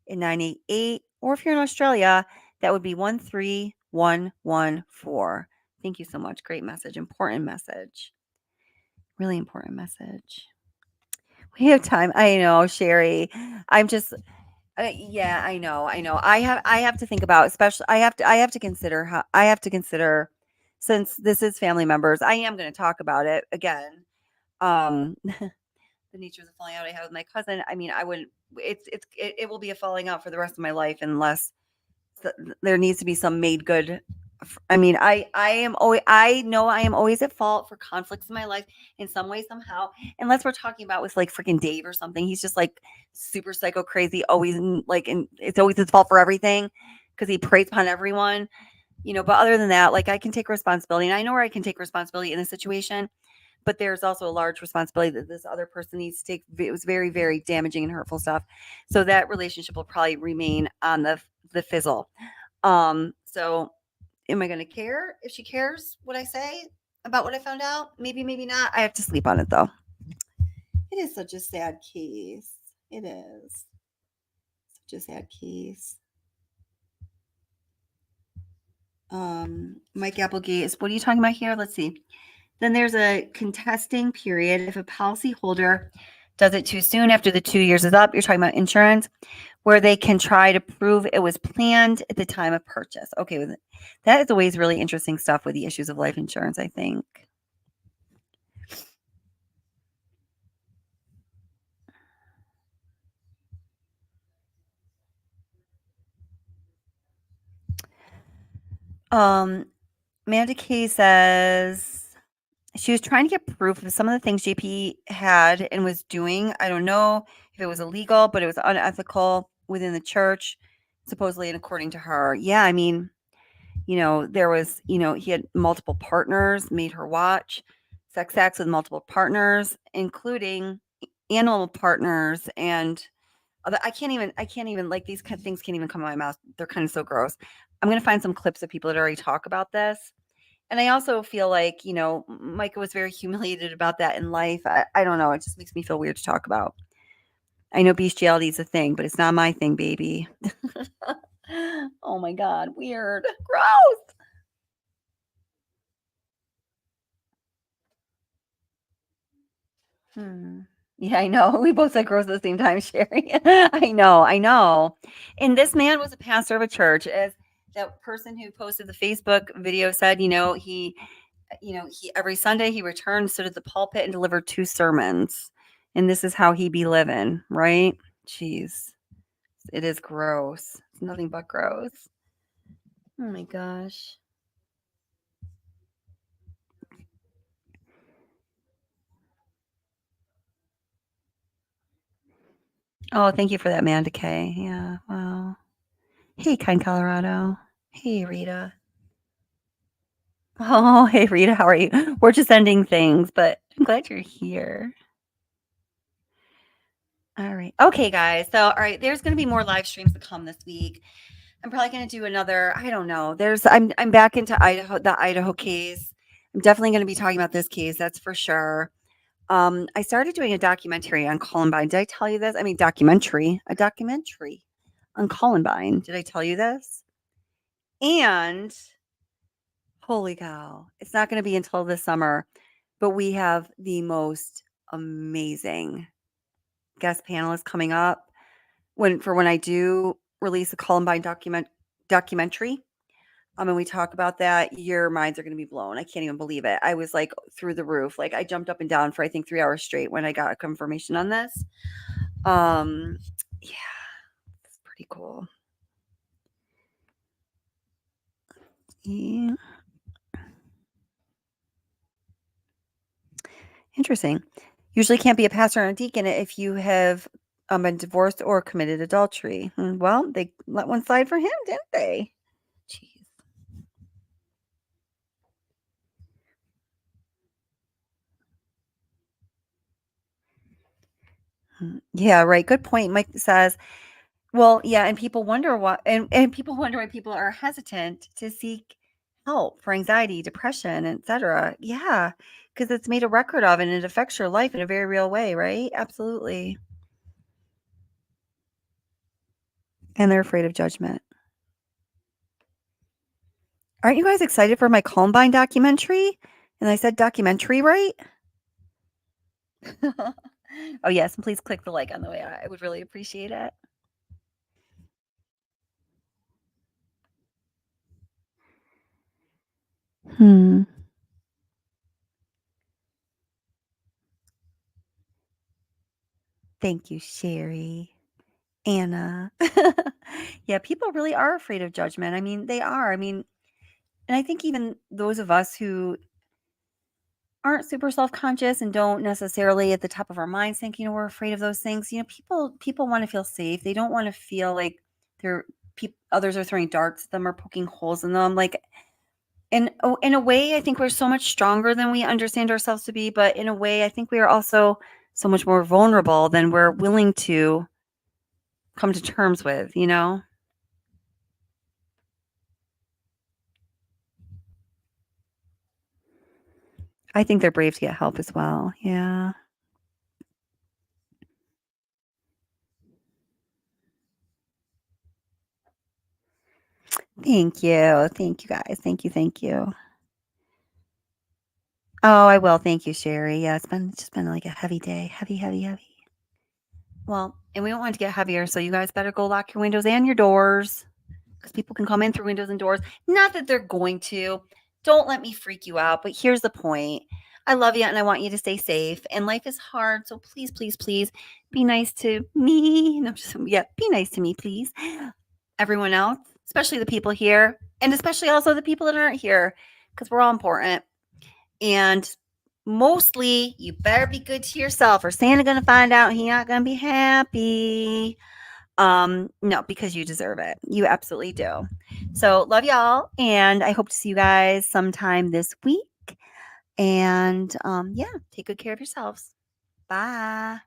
in 988, or if you're in Australia, that would be 13114. Thank you so much. Great message. Important message. Really important message. We have time. I know, Sherry. I'm just yeah, I know. I have to think about, especially I have to consider since this is family members. I am going to talk about it again. The nature of the falling out I have with my cousin. I mean, I wouldn't. It will be a falling out for the rest of my life unless there needs to be some made good. I mean, I know I am always at fault for conflicts in my life in some way, somehow. Unless we're talking about with like freaking Dave or something. He's just like super psycho crazy, always and it's always his fault for everything because he preys upon everyone. But other than that, like I can take responsibility, and I know where I can take responsibility in a situation. But there's also a large responsibility that this other person needs to take. It was very, very damaging and hurtful stuff. So that relationship will probably remain on the fizzle. So am I going to care if she cares what I say about what I found out? Maybe, maybe not. I have to sleep on it though. It is such a sad case. It is such a sad case. Mike Applegate, what are you talking about here? Let's see. Then there's a contesting period. If a policyholder does it too soon after the 2 years is up, you're talking about insurance, where they can try to prove it was planned at the time of purchase. Okay, that is always really interesting stuff with the issues of life insurance, I think. Amanda Kay says she was trying to get proof of some of the things JP had and was doing. I don't know if it was illegal, but it was unethical within the church, supposedly, and according to her. Yeah, I mean, there was, he had multiple partners, made her watch sex acts with multiple partners, including animal partners and I can't even like these kind of things can't even come out of my mouth. They're kind of so gross. I'm going to find some clips of people that already talk about this. And I also feel like, Micah was very humiliated about that in life. I don't know. It just makes me feel weird to talk about. I know bestiality is a thing, but it's not my thing, baby. Oh my God. Weird. Gross. Yeah, I know. We both said gross at the same time, Sherry. I know. And this man was a pastor of a church. As that person who posted the Facebook video said, he every Sunday he returned, stood at the pulpit and delivered 2 sermons. And this is how he be living, right? Jeez. It is gross. It's nothing but gross. Oh my gosh. Oh, thank you for that, Amanda K. Yeah, wow. Hey, Kind Colorado. Hey, Rita. Oh, hey, Rita, how are you? We're just ending things, but I'm glad you're here. All right. Okay, guys. So, all right, there's going to be more live streams to come this week. I'm probably going to do another, I don't know. I'm back into the Idaho case. I'm definitely going to be talking about this case, that's for sure. I started doing a documentary on Columbine. Did I tell you this? I mean, a documentary on Columbine. Did I tell you this? And holy cow, it's not going to be until this summer, but we have the most amazing guest panelists coming up when I do release a Columbine documentary. And we talk about that, your minds are going to be blown. I can't even believe it. I was like through the roof. Like I jumped up and down for I think 3 hours straight when I got a confirmation on this. Yeah, it's pretty cool. Yeah. Interesting. Usually can't be a pastor and a deacon if you have been divorced or committed adultery. Well, they let one slide for him, didn't they? Jeez. Yeah, right. Good point. Mike says, well, yeah, and people wonder why, and people wonder why people are hesitant to seek help for anxiety, depression, etc. Yeah, because it's made a record of and it affects your life in a very real way, right? Absolutely. And they're afraid of judgment. Aren't you guys excited for my Columbine documentary? And I said documentary, right? Oh, yes. And please click the like on the way. I would really appreciate it. Thank you, Sherry. Anna. Yeah, people really are afraid of judgment. I mean, they are. I mean, and I think even those of us who aren't super self-conscious and don't necessarily at the top of our minds think, we're afraid of those things. People want to feel safe. They don't want to feel like others are throwing darts at them or poking holes in them. Like, in a way, I think we're so much stronger than we understand ourselves to be. But in a way, I think we are also so much more vulnerable than we're willing to come to terms with, I think they're brave to get help as well. Yeah. Thank you. Thank you, guys. Thank you. Thank you. Oh, I will. Thank you, Sherry. Yeah, it's just been like a heavy day. Heavy. Well, and we don't want it to get heavier, so you guys better go lock your windows and your doors because people can come in through windows and doors. Not that they're going to. Don't let me freak you out, but here's the point. I love you and I want you to stay safe. And life is hard, so please, please, please be nice to me. No, be nice to me, please. Everyone else, especially the people here, and especially also the people that aren't here, because we're all important. And mostly, you better be good to yourself, or Santa gonna find out and he not gonna be happy. No, because you deserve it. You absolutely do. So love y'all, and I hope to see you guys sometime this week. And yeah, take good care of yourselves. Bye.